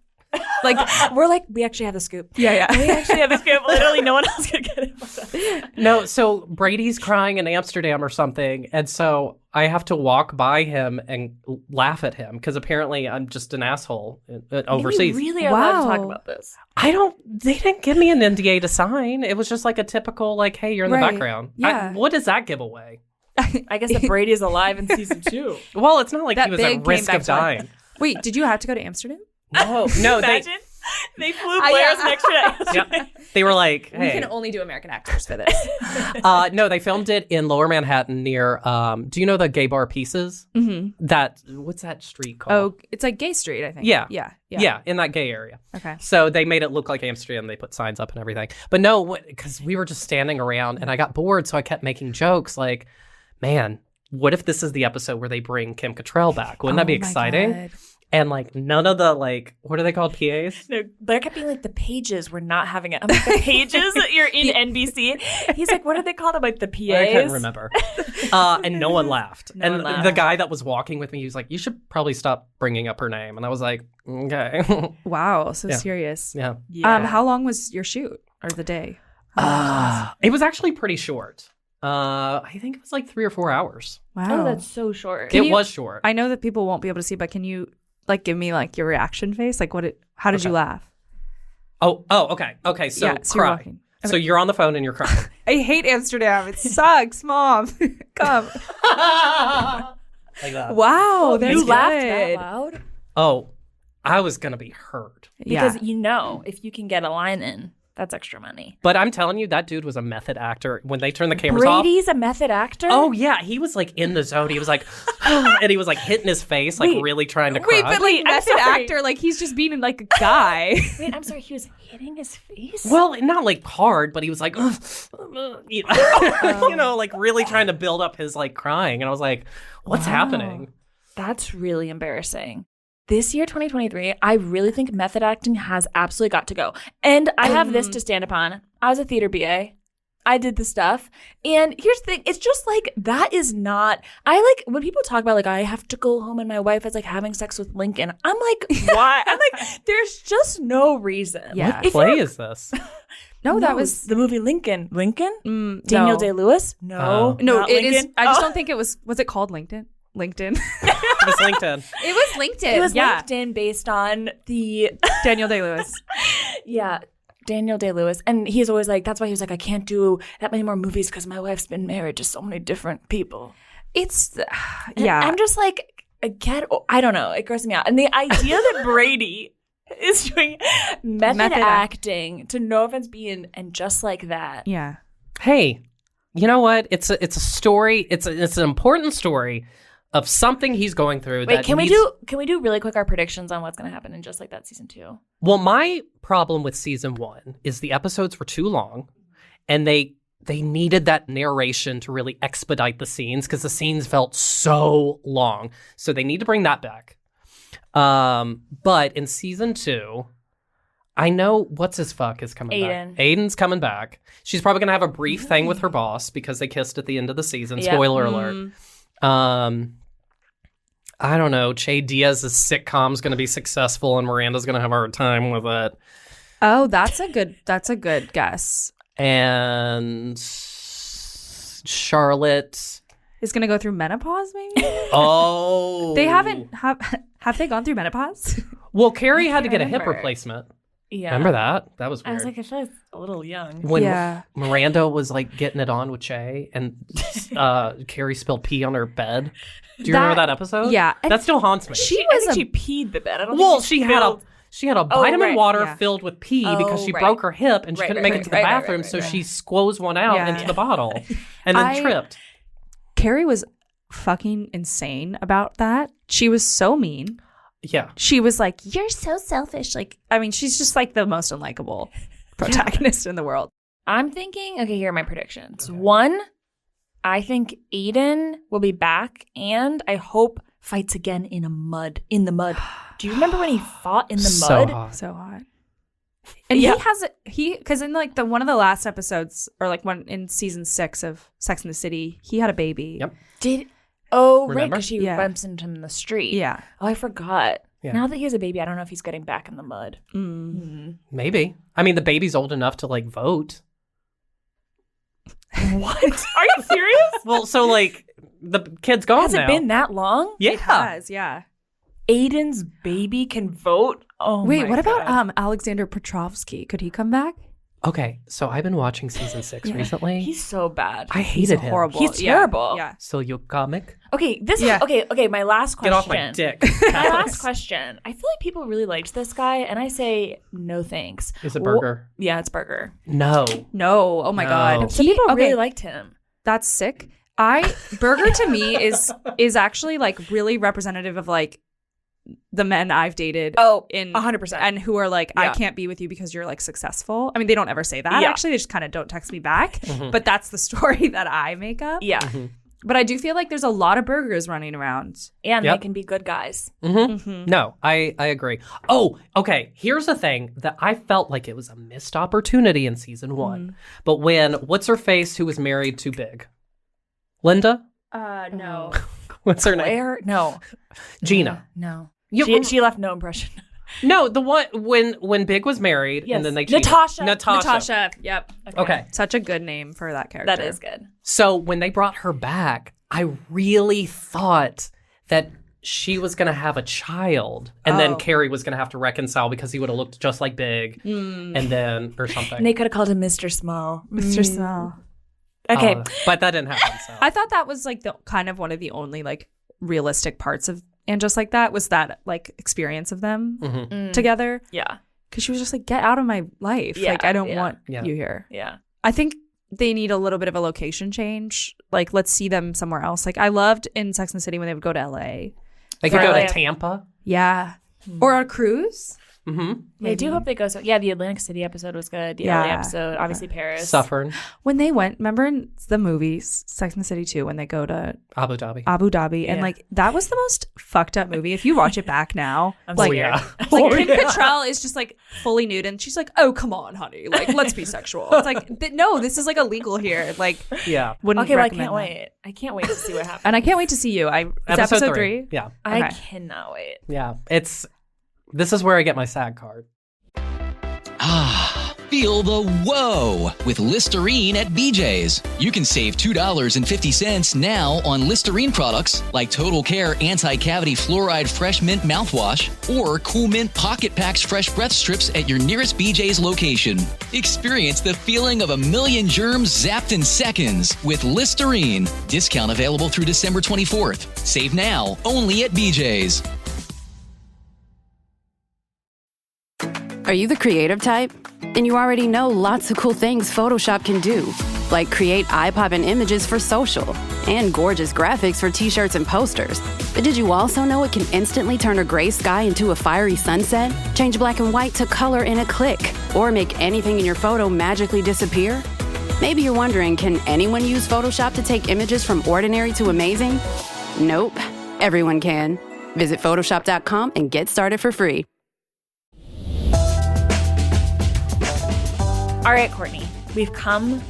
Like, we're like, we actually have the scoop. Yeah. We actually have the scoop. Literally, no one else can get it but us. No, so Brady's crying in Amsterdam or something. And so I have to walk by him and laugh at him because apparently I'm just an asshole overseas. You really are allowed to talk Wow. about this. They didn't give me an NDA to sign. It was just like a typical, like, hey, you're in the Right. background. Yeah. What does that give away? I guess that Brady is alive in season 2. Well, it's not like That he was big at risk came of back to dying. Wait, did you have to go to Amsterdam? No, Imagine they flew Blair as an extra. yeah. They were like, We hey. can only do American actors for this. No, they filmed it in Lower Manhattan near, do you know the gay bar Pieces? Mm-hmm. What's that street called? Oh, it's like Gay Street, I think. Yeah. Yeah. In that gay area. Okay. So they made it look like Amsterdam. They put signs up and everything. But no, because we were just standing around and I got bored. So I kept making jokes like, man, what if this is the episode where they bring Kim Cattrall back? Wouldn't that be Oh my exciting? God. And like none of the like, what are they called? PAs? No, Blair kept being like, the pages, we're not having it. I'm like, the pages? You're in NBC? He's like, what are they called? I'm like, the PAs? I can't remember. And no one laughed. No and one laughed. the guy that was walking with me, he was like, you should probably stop bringing up her name. And I was like, okay. Wow, so Yeah. serious. Yeah. How long was your shoot or the day? It was actually pretty short. I think it was like 3 or 4 hours. Wow. Oh, that's so short. It was short. I know that people won't be able to see, but can you like give me like your reaction face? Like how did you laugh? Oh, okay. Okay, so Yeah, so you're cry. walking. So you're on the phone and you're crying. I hate Amsterdam. It sucks, Mom. Come. Like that. Wow, that's You laughed good. that loud? Oh, I was going to be hurt. Because you know, if you can get a line in, That's extra money. But I'm telling you, that dude was a method actor. When they turned the cameras off. Brady's a method actor? Oh, yeah. He was like in the zone. He was like, and he was like hitting his face, like really trying to cry. Wait, but like method actor, like he's just being like a guy. Wait, I'm sorry. He was hitting his face? Well, not like hard, but he was like, you know, like really trying to build up his like crying. And I was like, what's happening? That's really embarrassing. This year, 2023, I really think method acting has absolutely got to go. And I have this to stand upon. I was a theater BA. I did the stuff. And here's the thing. It's just like, that is not, I like, when people talk about like, I have to go home and my wife is like having sex with Lincoln. I'm like, why? I'm like, there's just no reason. Yeah. What play is this? No, that was the movie Lincoln. Lincoln? no. Daniel Day-Lewis? No. No, not it Lincoln. is. I just don't think it was it called LinkedIn? LinkedIn. It was LinkedIn. It was LinkedIn. It was LinkedIn based on the Daniel Day-Lewis. Yeah, Daniel Day-Lewis. And he's always like, that's why he was like, I can't do that many more movies because my wife's been married to so many different people. It's, And yeah. I'm just like, I don't know. It grosses me out. And the idea that Brady is doing method acting to No Offense Being and just like that. Yeah. Hey, you know what? It's a story. It's an important story of something he's going through. Wait, can we do really quick our predictions on what's going to happen in Just Like That season 2? Well, my problem with season 1 is the episodes were too long, and they needed that narration to really expedite the scenes because the scenes felt so long. So they need to bring that back. But in season 2, I know what's his fuck is coming back. Aiden's coming back. She's probably gonna have a brief thing with her boss because they kissed at the end of the season. Yeah. Spoiler alert. I don't know. Che Diaz's sitcom's gonna be successful, and Miranda's gonna have a hard time with it. Oh, that's a good guess. And Charlotte Is gonna go through menopause, maybe? Oh, They haven't have they gone through menopause? Well, Carrie had to get a hip remember. replacement. Yeah. Remember that? That was weird. I was like, I feel like it's a little young. When Yeah. Miranda was like getting it on with Che, and Carrie spilled pee on her bed. Do you remember that episode? Yeah. That still haunts me. She peed the bed. I don't Well, think she had a vitamin right, water yeah. filled with pee because she right. broke her hip and she Right, couldn't right, make it right, to the right, bathroom, right, so right. she squoze one out Yeah. into the bottle and then tripped. Carrie was fucking insane about that. She was so mean. Yeah. She was like, "You're so selfish." Like, I mean, she's just like the most unlikable protagonist in the world. I'm thinking, okay, here are my predictions. Okay. 1, I think Aiden will be back, and I hope fights again in the mud. Do you remember when he fought in the mud? So hot. And he because in like one of the last episodes, or like one in season 6 of Sex and the City, he had a baby. Yep. Right, because she bumps into him in the street. Yeah. Oh, I forgot. Yeah. Now that he has a baby, I don't know if he's getting back in the mud. Maybe. I mean, the baby's old enough to like vote. What? Are you serious? Well, so like the kid's gone Has now. it been that long? Yeah. It has, yeah. Aiden's baby can vote? Oh, Wait, my what God. about Alexander Petrovsky? Could he come back? Okay, so I've been watching season 6 recently. He's so bad. I hated him. Horrible. He's terrible. Yeah. So you comic? Okay, Yeah. Okay, my last question. Get off my dick. My last question. I feel like people really liked this guy, and I say no thanks. Is it Burger? Yeah, it's Burger. No. No. Oh my No. God. Some people really liked him. That's sick. Burger to me is actually like really representative of like the men I've dated. Oh, in 100%. and who are like, I Yeah. can't be with you because you're like successful. I mean, they don't ever say that. Yeah. Actually, they just kind of don't text me back. But that's the story that I make up. Yeah. But I do feel like there's a lot of burgers running around. And Yep. they can be good guys. No, I agree. Oh, okay. Here's the thing that I felt like it was a missed opportunity in season 1. But when what's her face who was married to Big? Linda? No. What's her name? Claire? No. Gina. No. You- She left no impression. No, the one when Big was married Yes. and then they cheated. Natasha. Natasha. Yep. Okay. Such a good name for that character. That is good. So when they brought her back, I really thought that she was going to have a child and then Carrie was going to have to reconcile because he would have looked just like Big and then or something. And they could have called him Mr. Small. Mr. Small. Okay. But that didn't happen. So. I thought that was like the kind of one of the only like realistic parts of And Just Like That was that like experience of them together. Yeah. because she was just like, get out of my life. Yeah, like, I don't want Yeah. you here. Yeah. I think they need a little bit of a location change. Like, let's see them somewhere else. Like, I loved in Sex and the City when they would go to LA. They could For go to like- Tampa. Yeah. Or a cruise. Mm-hmm. I do hope they go. So yeah, the Atlantic City episode was good. The LA episode, obviously Paris. Suffern. When they went, remember in the movies, Sex and the City 2, when they go to Abu Dhabi. Abu Dhabi, and like that was the most fucked up movie. If you watch it back now, like, Oh, yeah. like Kim Cattrall is just like fully nude, and she's like, "Oh, come on, honey, like let's be sexual." It's like, no, this is like illegal here. Like, Yeah. wouldn't Okay, well, I recommend can't that. wait. I can't wait to see what happens. And I can't wait to see you. It's episode 3. Yeah. I Okay. cannot wait. Yeah. This is where I get my SAG card. Ah, feel the whoa with Listerine at BJ's. You can save $2.50 now on Listerine products like Total Care Anti-Cavity Fluoride Fresh Mint Mouthwash or Cool Mint Pocket Packs Fresh Breath Strips at your nearest BJ's location. Experience the feeling of a million germs zapped in seconds with Listerine. Discount available through December 24th. Save now only at BJ's. Are you the creative type? Then you already know lots of cool things Photoshop can do, like create eye-popping images for social and gorgeous graphics for t-shirts and posters. But did you also know it can instantly turn a gray sky into a fiery sunset, change black and white to color in a click, or make anything in your photo magically disappear? Maybe you're wondering, can anyone use Photoshop to take images from ordinary to amazing? Nope, everyone can. Visit Photoshop.com and get started for free. All right, Courtney, we've come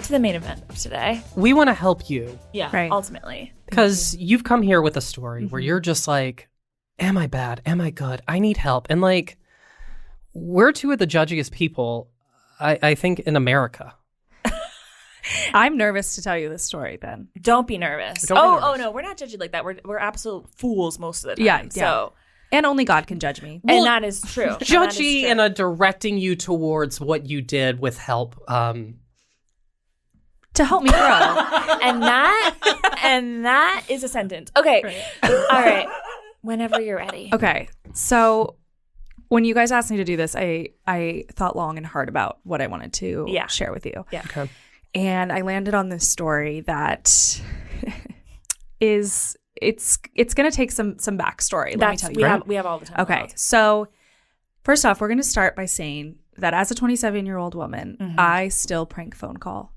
to the main event of today. We want to help you Yeah, Right. ultimately. because you've come here with a story where you're just like, am I bad? Am I good? I need help. And like, we're two of the judgiest people, I think, in America. I'm nervous to tell you this story, Ben. Don't be nervous. Don't be Oh nervous. no, we're not judging like that. We're absolute fools most of the time. Yeah, yeah. So, And only God can judge me. and that is true. And that is Judgy true. and a directing you towards what you did with help. To help me grow. and that is a sentence. Okay. All right. Whenever you're ready. Okay. So when you guys asked me to do this, I thought long and hard about what I wanted to share with you. Yeah. Okay. And I landed on this story that is it's going to take some backstory. Let me tell you. We have all the time. Okay. So first off, we're going to start by saying that as a 27-year-old woman, I still prank phone call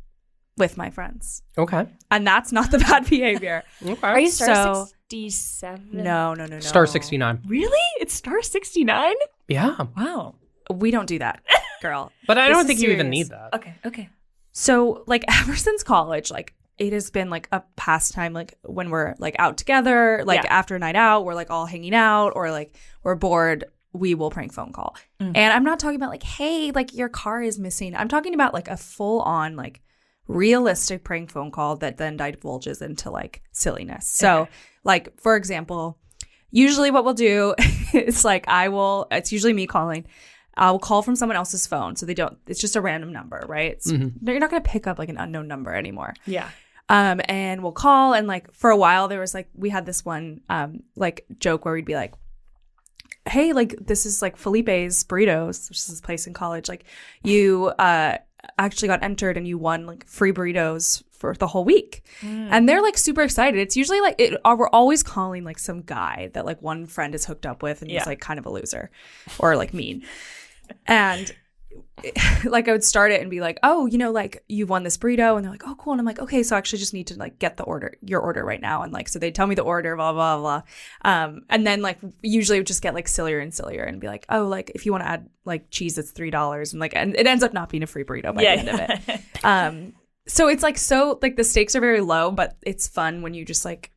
with my friends. Okay. And that's not the bad behavior. Okay. Are you star So- 67? No. Star 69. Really? It's star 69? Yeah. Wow. We don't do that, girl. But I This don't is think you even serious. need that. Okay. So like ever since college, like it has been like a pastime, like when we're like out together, like after a night out, we're like all hanging out or like we're bored, we will prank phone call. And I'm not talking about like, hey, like your car is missing. I'm talking about like a full on like realistic prank phone call that then divulges into like silliness. So like, for example, usually what we'll do is like it's usually me calling. I'll call from someone else's phone. So it's just a random number, right? You're not going to pick up like an unknown number anymore. Yeah. And we'll call. And like for a while there was like, we had this one like joke where we'd be like, hey, like this is like Felipe's Burritos, which is this place in college. Like you actually got entered and you won like free burritos for the whole week. And they're like super excited. It's usually like we're always calling like some guy that like one friend is hooked up with and he's like kind of a loser or like mean. And like I would start it and be like, oh, you know, like you won this burrito, and they're like, oh, cool. And I'm like, okay, so I actually just need to like get your order right now. And like, so they tell me the order, blah, blah, blah. And then like usually it would just get like sillier and sillier and be like, oh, like if you want to add like cheese, it's $3. And like, and it ends up not being a free burrito by the end of it. So it's like, so like the stakes are very low, but it's fun when you just like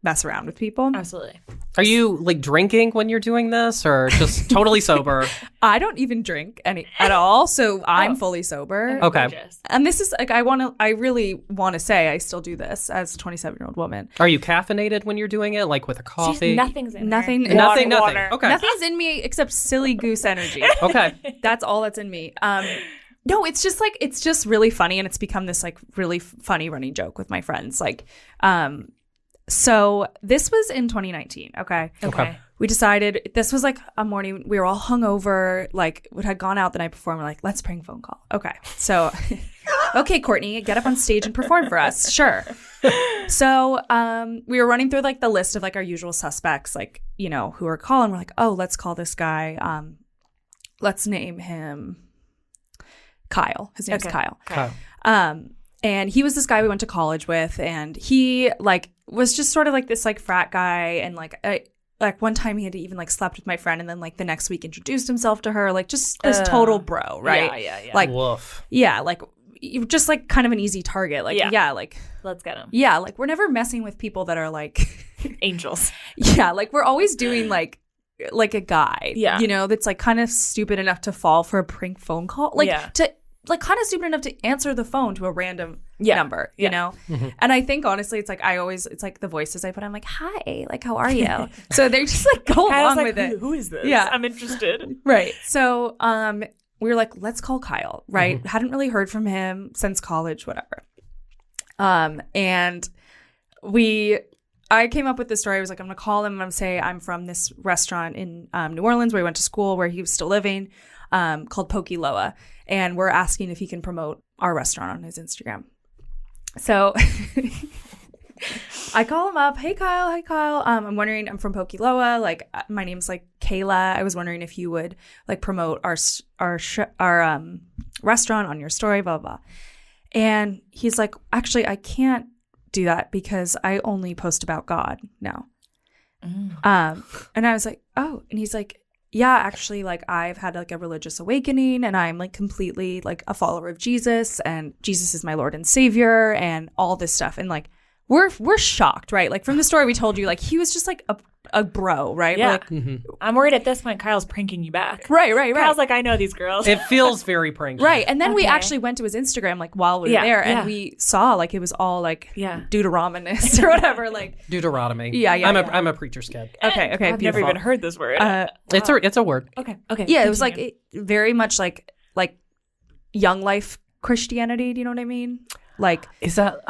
mess around with people. Absolutely. Are you like drinking when you're doing this or just totally sober? I don't even drink at all, so I'm fully sober. Okay. Gorgeous. And this is like I really want to say I still do this as a 27-year-old woman. Are you caffeinated when you're doing it, like with a coffee? Nothing's in Nothing- there. Nothing. Water. Okay. Nothing's in me except silly goose energy. Okay. That's all that's in me. No, it's just really funny, and it's become this like really funny running joke with my friends. Like, so this was in 2019. Okay. we decided this was like a morning. We were all hungover, like we had gone out the night before. And we're like, let's prank phone call. Okay. So, okay, Courtney, get up on stage and perform for us. Sure. So we were running through like the list of like our usual suspects, like, you know, who are calling. We're like, oh, let's call this guy. Let's name him Kyle. His name's Kyle. And he was this guy we went to college with, and he like was just sort of like this like frat guy, and like one time he had even like slept with my friend, and then like the next week introduced himself to her, like just this total bro, right? Yeah. Like woof. Yeah, like just like kind of an easy target. Like yeah like let's get him. Yeah, like we're never messing with people that are like angels. Yeah, like we're always doing like a guy, you know, that's like kind of stupid enough to fall for a prank phone call, like to like kind of stupid enough to answer the phone to a random number, you know? Mm-hmm. And I think honestly, it's like it's like the voices I put, I'm like, hi, like, how are you? So they just like go along with it. Who is this? Yeah. I'm interested. Right. So we were like, let's call Kyle, right? Mm-hmm. Hadn't really heard from him since college, whatever. And I came up with this story. I was like, I'm going to call him. I'm going to say I'm from this restaurant in New Orleans where he went to school, where he was still living, called Poke Loa. And we're asking if he can promote our restaurant on his Instagram. So I call him up. Hey, Kyle. Hi, Kyle. I'm wondering, I'm from Poke Loa. Like, my name's like Kayla. I was wondering if you would like promote our restaurant on your story, blah, blah, blah. And he's like, actually, I can't do that because I only post about God now. And I was like, oh. And he's like, yeah, actually, like I've had like a religious awakening, and I'm like completely like a follower of Jesus, and Jesus is my Lord and Savior, and all this stuff. And like we're shocked, right? Like from the story we told you, like he was just like a bro, right? Yeah. Like, I'm worried at this point Kyle's pranking you back. Right. Kyle's like, I know these girls. It feels very pranky. Right. And then we actually went to his Instagram like while we were there, and we saw like it was all like Deuteronomist or whatever. Like Deuteronomy. Yeah. I'm a preacher's kid. Okay. I've never even heard this word. It's a word. Okay. Yeah, it was like very much like young life Christianity. Do you know what I mean? Like, is that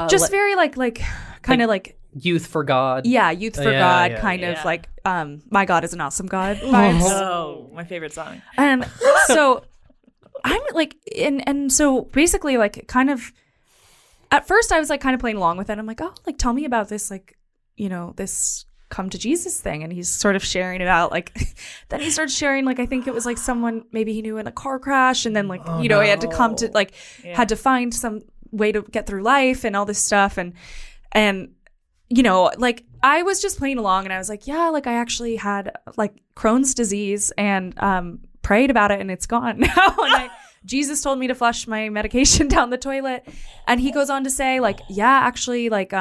just very like kind of like youth for God? Yeah, youth for God, kind of like my God is an awesome God vibes. Oh, my favorite song. And so I'm like, and so basically like kind of at first I was like kind of playing along with it. I'm like, oh, like tell me about this, like, you know, this come to Jesus thing. And he's sort of sharing about like, then he starts sharing like, I think it was like someone maybe he knew in a car crash, and then like, he had to come to like, had to find some way to get through life and all this stuff. And you know, like I was just playing along, and I was like, yeah, like I actually had like Crohn's disease and prayed about it, and it's gone now. And Jesus told me to flush my medication down the toilet. And he goes on to say like, yeah, actually like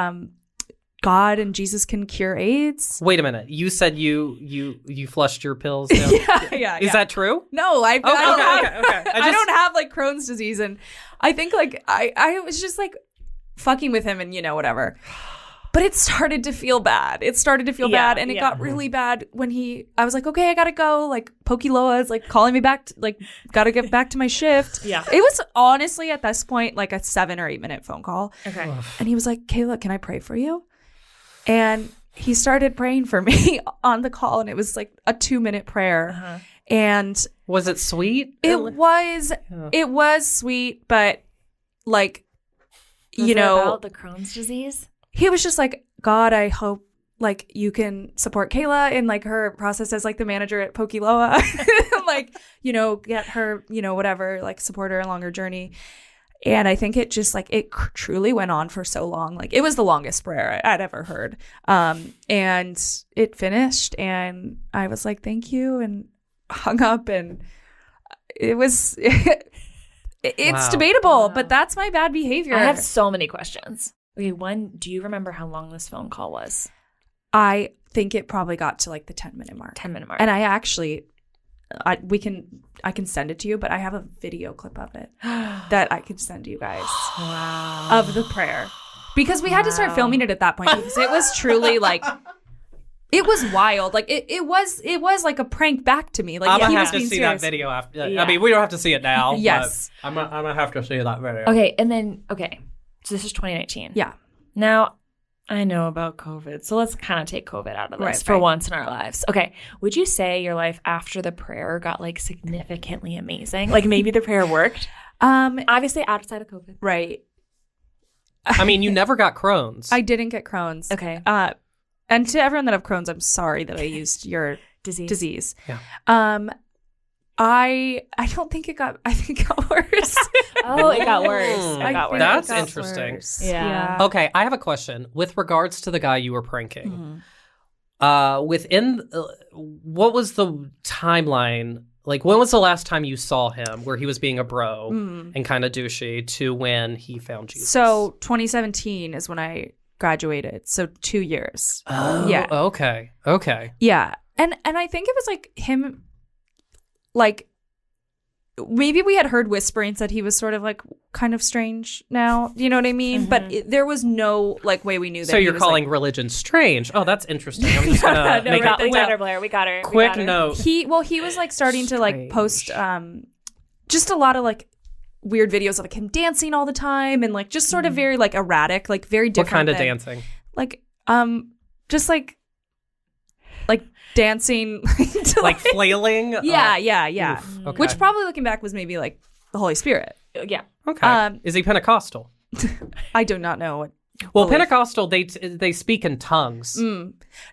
God and Jesus can cure AIDS. Wait a minute. You said you flushed your pills down? Yeah. Is that true? No, I don't have like Crohn's disease. And I think like I was just like fucking with him and, you know, whatever. But it started to feel bad. Bad. And it got really bad when I was like, okay, I gotta go. Like Poke Loa is like calling me back. Like, gotta get back to my shift. Yeah. It was honestly at this point like a 7 or 8 minute phone call. Okay. And he was like, Kayla, can I pray for you? And he started praying for me on the call. And it was like a 2-minute prayer. Uh-huh. And was it sweet? It was sweet, but like, was you know, about the Crohn's disease? He was just like, God, I hope like you can support Kayla in like her process as like the manager at Poke Loa. Like, you know, get her, you know, whatever, like support her along her journey. And I think it just like it truly went on for so long. Like it was the longest prayer I'd ever heard. And it finished, and I was like, thank you, and hung up. And it was it's debatable, but that's my bad behavior. I have so many questions. Okay, one, do you remember how long this phone call was? I think it probably got to like the 10-minute mark. 10-minute mark. And I actually, I can send it to you, but I have a video clip of it that I could send you guys. Wow. Of the prayer. Because we had to start filming it at that point, because it was truly like, it was wild. Like it was like a prank back to me. Like I'm gonna have to see serious. that video after. Yeah. I mean, we don't have to see it now. Yes. But I'm gonna have to see that video. Okay, and then so this is 2019. Yeah. Now, I know about COVID. So let's kind of take COVID out of this Right, for right. once in our lives. Okay. Would you say your life after the prayer got like significantly amazing? Like maybe the prayer worked? Obviously outside of COVID. Right. I mean, you never got Crohn's. I didn't get Crohn's. Okay. And to everyone that have Crohn's, I'm sorry that I used your disease. Yeah. I don't think it got. I think it got worse. Oh, it got worse. Mm. It got worse. That's interesting. Yeah. Okay, I have a question with regards to the guy you were pranking. What was the timeline? Like, when was the last time you saw him where he was being a bro and kind of douchey to when he found Jesus? So 2017 is when I graduated. So 2 years. Oh, yeah. Okay. Yeah. And I think it was like him, like, maybe we had heard whisperings that he was sort of like kind of strange now. You know what I mean? But there was no like way we knew that. So you're he was, calling like, religion strange? Oh, that's interesting. I'm just gonna No, make we got her, Blair. We got her. quick note. he was like starting to like post just a lot of like weird videos of like him dancing all the time and like just sort of very like erratic, like very What different. kind of than- dancing? Like just like dancing to Like flailing? yeah. Oof, okay. Which probably looking back was maybe like the Holy Spirit. Yeah. Okay. Is he Pentecostal? I do not know what. Well, belief. Pentecostal, they speak in tongues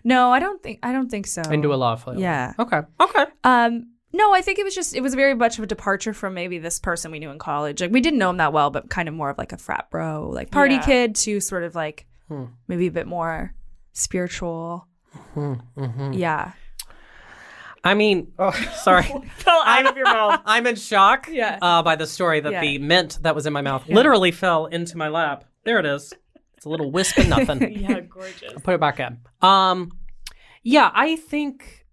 No, I don't think so. and do a lot of flailing. Yeah. Okay. No, I think it was very much of a departure from maybe this person we knew in college. Like we didn't know him that well, but kind of more of like a frat bro, like party kid to sort of like maybe a bit more spiritual. Yeah. I mean, sorry. Fell out of your mouth. I'm in shock Yeah. by the story that Yeah. the mint that was in my mouth literally fell into my lap. There it is. It's a little wisp of nothing. Yeah, gorgeous. I'll put it back in. Yeah, I think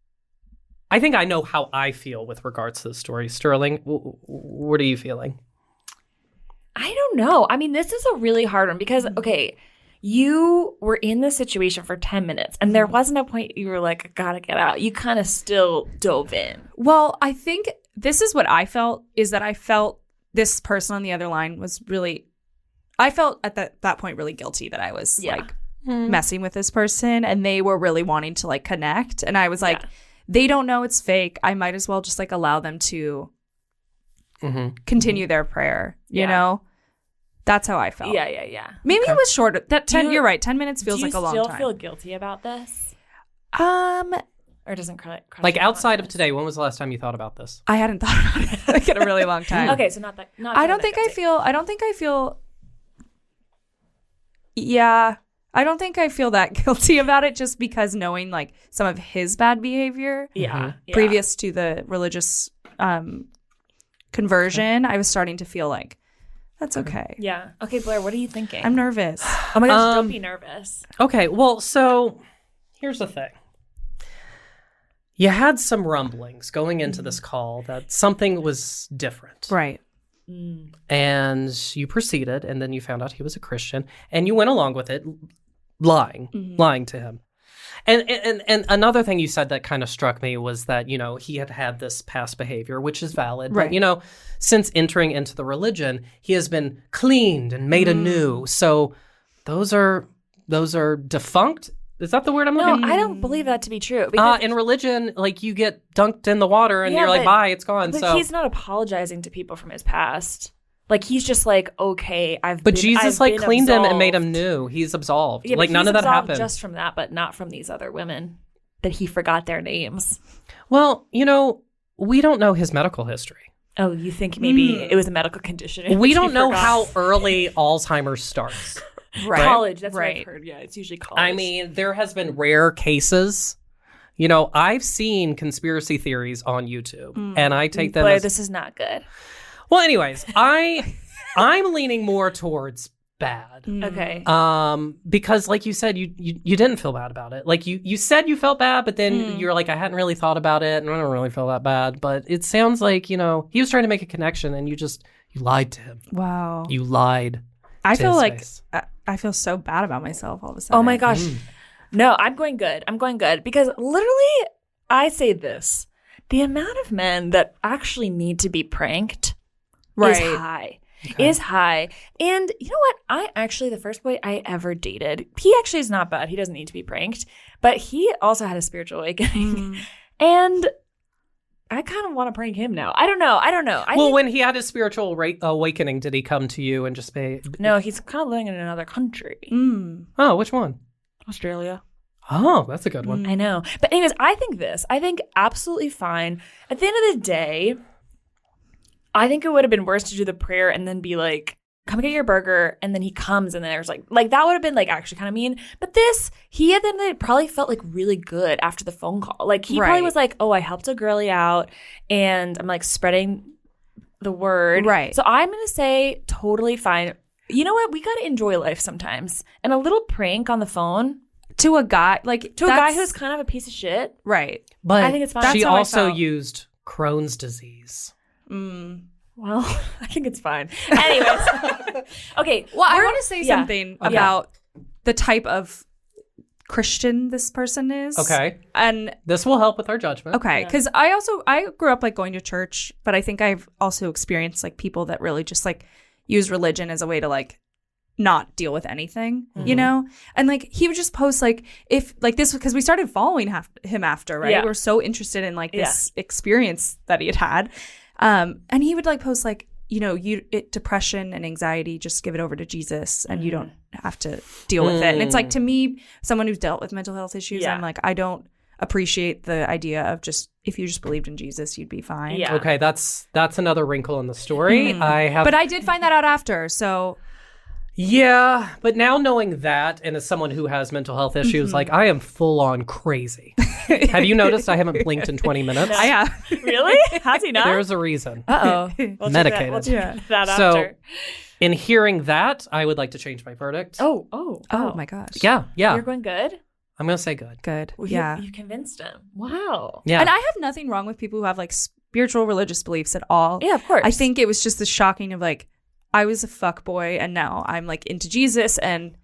I know how I feel with regards to the story. Sterling, what are you feeling? I don't know. I mean, this is a really hard one because, okay, you were in this situation for 10 minutes and there wasn't a point you were like, I gotta get out. You kind of still dove in. Well, I think this is what I felt is that I felt this person on the other line was really, I felt at that point really guilty that I was like messing with this person and they were really wanting to like connect. And I was like, they don't know it's fake. I might as well just like allow them to continue their prayer, you know? That's how I felt. Yeah. Maybe it was shorter. You're right. 10 minutes feels like a long Do you time. still feel guilty about this? Or doesn't crush Like your outside of conscience? today, when was the last time you thought about this? I hadn't thought about it like in a really long time. Okay, so not I don't feeling think that I guilty. feel. I don't think I feel. Yeah, I don't think I feel that guilty about it just because knowing like some of his bad behavior Yeah. previous to the religious conversion, I was starting to feel like that's okay. Yeah. Okay, Blair, what are you thinking? I'm nervous. Oh my gosh, don't be nervous. Okay, well, so here's the thing. You had some rumblings going into this call that something was different. Right. And you proceeded, and then you found out he was a Christian, and you went along with it, lying to him. And another thing you said that kind of struck me was that, you know, he had this past behavior, which is valid. Right. But, you know, since entering into the religion, he has been cleaned and made anew. So those are defunct. Is that the word I'm No, looking? I don't believe that to be true. Because In religion, like you get dunked in the water and Yeah, you're like, but- bye, it's gone. But So, he's not apologizing to people from his past. Like he's just like, okay, but Jesus like cleaned him and made him new. He's absolved. Yeah, like but none he's of that absolved happened. just from that, but not from these other women that he forgot their names. Well, you know, we don't know his medical history. Oh, you think maybe it was a medical condition? We which don't he know forgot. how early Alzheimer's starts. Right. College. That's what Right. I've heard. Yeah, it's usually college. I mean, there has been rare cases. You know, I've seen conspiracy theories on YouTube, and I take them Blair, as... this is not good. Well, anyways, I'm leaning more towards bad. Okay. Because like you said, you didn't feel bad about it. Like you said you felt bad, but then you're like, I hadn't really thought about it, and I don't really feel that bad. But it sounds like, you know, he was trying to make a connection, and you lied to him. Wow. You lied. I to feel his like face. I feel so bad about myself all of a sudden. Oh my gosh. No, I'm going good. Because literally, I say this. The amount of men that actually need to be pranked is Right. high. It is high. And you know what? The first boy I ever dated, he actually is not bad. He doesn't need to be pranked. But he also had a spiritual awakening. And I kind of want to prank him now. I don't know. I think, when he had his spiritual awakening, did he come to you and just be... No, he's kind of living in another country. Oh, which one? Australia. Oh, that's a good one. I know. But anyways, I think absolutely fine. At the end of the day, I think it would have been worse to do the prayer and then be like, come get your burger, and then he comes and there's like that would have been like actually kind of mean. But he at the end of the day probably felt like really good after the phone call. Like he probably was like, oh, I helped a girlie out and I'm like spreading the word. Right. So I'm going to say totally fine. You know what? We got to enjoy life sometimes. And a little prank on the phone to a guy who's kind of a piece of shit. Right. But I think it's fine. she That's how I also felt. used Crohn's disease. Well, I think it's fine. Anyways. Okay. Well, I want to say something Okay. about the type of Christian this person is. Okay. And this will help with our judgment. okay, because I grew up like going to church, but I think I've also experienced like people that really just like use religion as a way to like not deal with anything, you know? And like he would just post like if like this, because we started following him after, right? Yeah. We were so interested in like this experience that he had. And he would like post like, you know, depression and anxiety, just give it over to Jesus and you don't have to deal with it. And it's like, to me, someone who's dealt with mental health issues, I'm like, I don't appreciate the idea of just, if you just believed in Jesus, you'd be fine. Yeah. Okay, that's another wrinkle in the story. But I did find that out after, so... Yeah, but now knowing that, and as someone who has mental health issues, like I am full on crazy. Have you noticed I haven't blinked in 20 minutes? I have. Really? Has he not? There's a reason. Uh-oh. Medicated. We'll check that So, after. in hearing that, I would like to change my verdict. Oh my gosh. Yeah. You're going good? I'm going to say good. Good. Well, yeah. You convinced him. Wow. Yeah. And I have nothing wrong with people who have like spiritual religious beliefs at all. Yeah, of course. I think it was just the shocking of like, I was a fuck boy and now I'm like into Jesus and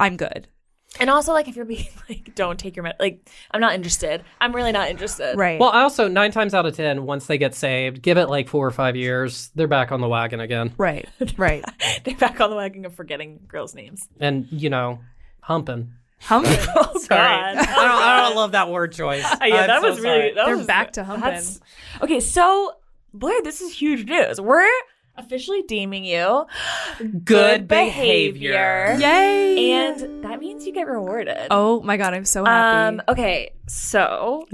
I'm good. And also, like, if you're being like, don't take your I'm not interested. I'm really not interested. Right. Well, I also, 9 times out of 10, once they get saved, give it like 4 or 5 years, they're back on the wagon again. Right. Right. They're back on the wagon of forgetting girls' names. And, you know, humping. Humping. Oh, God. I don't love that word choice. Yeah, that was really... They're back to humping. Okay, so, Blair, this is huge news. We're officially deeming you good behavior. Yay. And that means you get rewarded. Oh my God, I'm so happy. Okay, so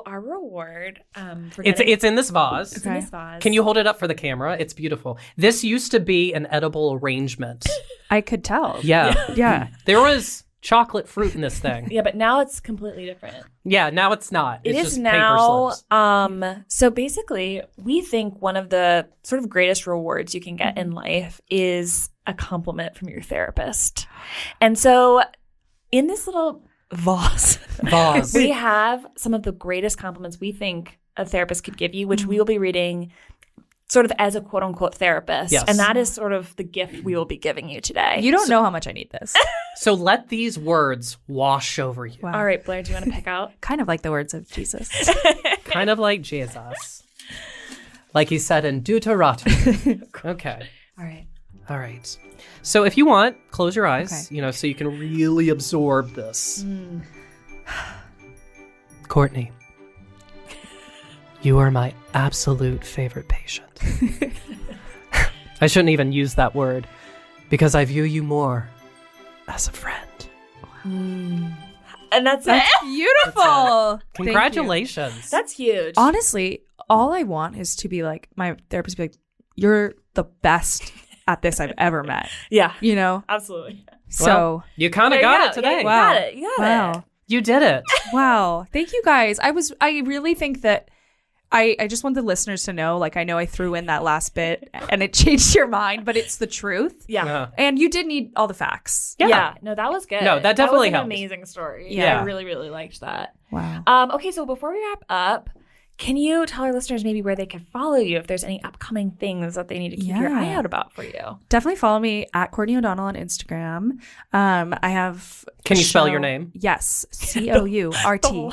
our reward for It's in this vase. in this vase. Can you hold it up for the camera? It's beautiful. This used to be an edible arrangement. I could tell. Yeah. Yeah. There was chocolate fruit in this thing. Yeah, but now it's completely different. Yeah, now it's not. It It's is just now. paper slips. So basically, we think one of the sort of greatest rewards you can get in life is a compliment from your therapist. And so, in this little vase, we have some of the greatest compliments we think a therapist could give you, which we will be reading sort of as a quote unquote therapist. Yes. And that is sort of the gift we will be giving you today. You don't know how much I need this. So let these words wash over you. Wow. All right, Blair, do you want to pick out? Kind of like the words of Jesus. Kind of like Jesus. Like he said in Deuteronomy. Okay. All right. So if you want, close your eyes, Okay. so you can really absorb this. Courtney, you are my absolute favorite patient. I shouldn't even use that word because I view you more as a friend. And that's it. Beautiful. Thank you. Congratulations. That's huge. Honestly, all I want is to be like, my therapist be like, you're the best at this I've ever met. Yeah. You know? Absolutely. So, You kind There of you got go. it today. Yeah, you Wow. got it. You got wow. it. You did it. Wow. Thank you guys. I really think that I just want the listeners to know, like, I know I threw in that last bit and it changed your mind, but it's the truth. Yeah. And you did need all the facts. Yeah. No, that was good. No, that definitely was an helped. amazing story. Yeah. I really, really liked that. Wow. Okay, so before we wrap up, can you tell our listeners maybe where they can follow you if there's any upcoming things that they need to keep your Yeah. eye out about for you? Definitely follow me at Courtney O'Donnell on Instagram. I have Can you a spell your show- name? Yes. COURTNEY.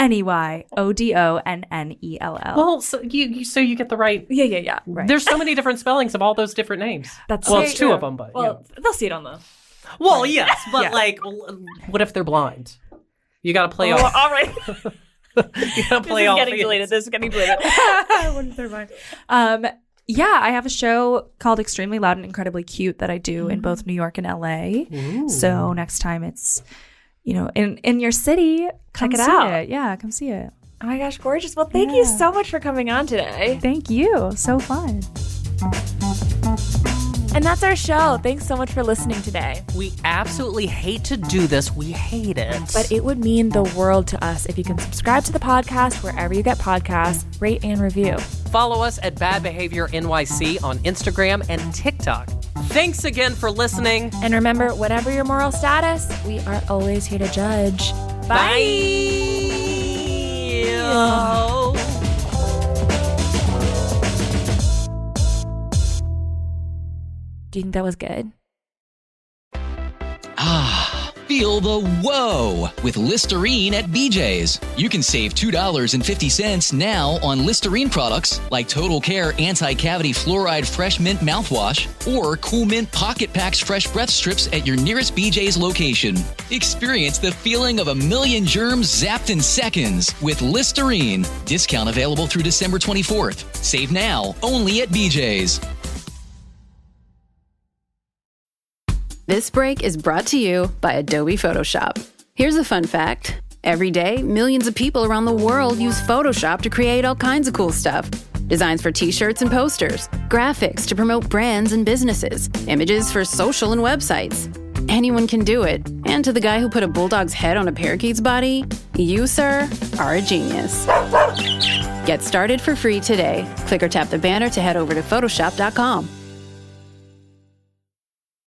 NEYODONNELL. Well, so you get the right. Yeah. Right. There's so many different spellings of all those different names. That's well, so it's two true. of them, but Well, they'll see it on the. well, yes, but Yeah. like, what if they're blind? You got to play Oh, all. all right. You got to play all. This is getting deleted. Yeah, I have a show called Extremely Loud and Incredibly Cute that I do in both New York and LA. Ooh. So next time it's, in your city, come Check it see out. it. Yeah, come see it. Oh my gosh, gorgeous. Well, thank you so much for coming on today. Thank you. So fun. And that's our show. Thanks so much for listening today. We absolutely hate to do this. We hate it. But it would mean the world to us if you can subscribe to the podcast wherever you get podcasts, rate and review. Follow us at Bad Behavior NYC on Instagram and TikTok. Thanks again for listening. And remember, whatever your moral status, we are always here to judge. Bye. Do you think that was good? Ah, feel the whoa with Listerine at BJ's. You can save $2.50 now on Listerine products like Total Care Anti-Cavity Fluoride Fresh Mint Mouthwash or Cool Mint Pocket Packs Fresh Breath Strips at your nearest BJ's location. Experience the feeling of a million germs zapped in seconds with Listerine. Discount available through December 24th. Save now only at BJ's. This break is brought to you by Adobe Photoshop. Here's a fun fact. Every day, millions of people around the world use Photoshop to create all kinds of cool stuff. Designs for t-shirts and posters, graphics to promote brands and businesses, images for social and websites. Anyone can do it. And to the guy who put a bulldog's head on a parakeet's body, you, sir, are a genius. Get started for free today. Click or tap the banner to head over to Photoshop.com.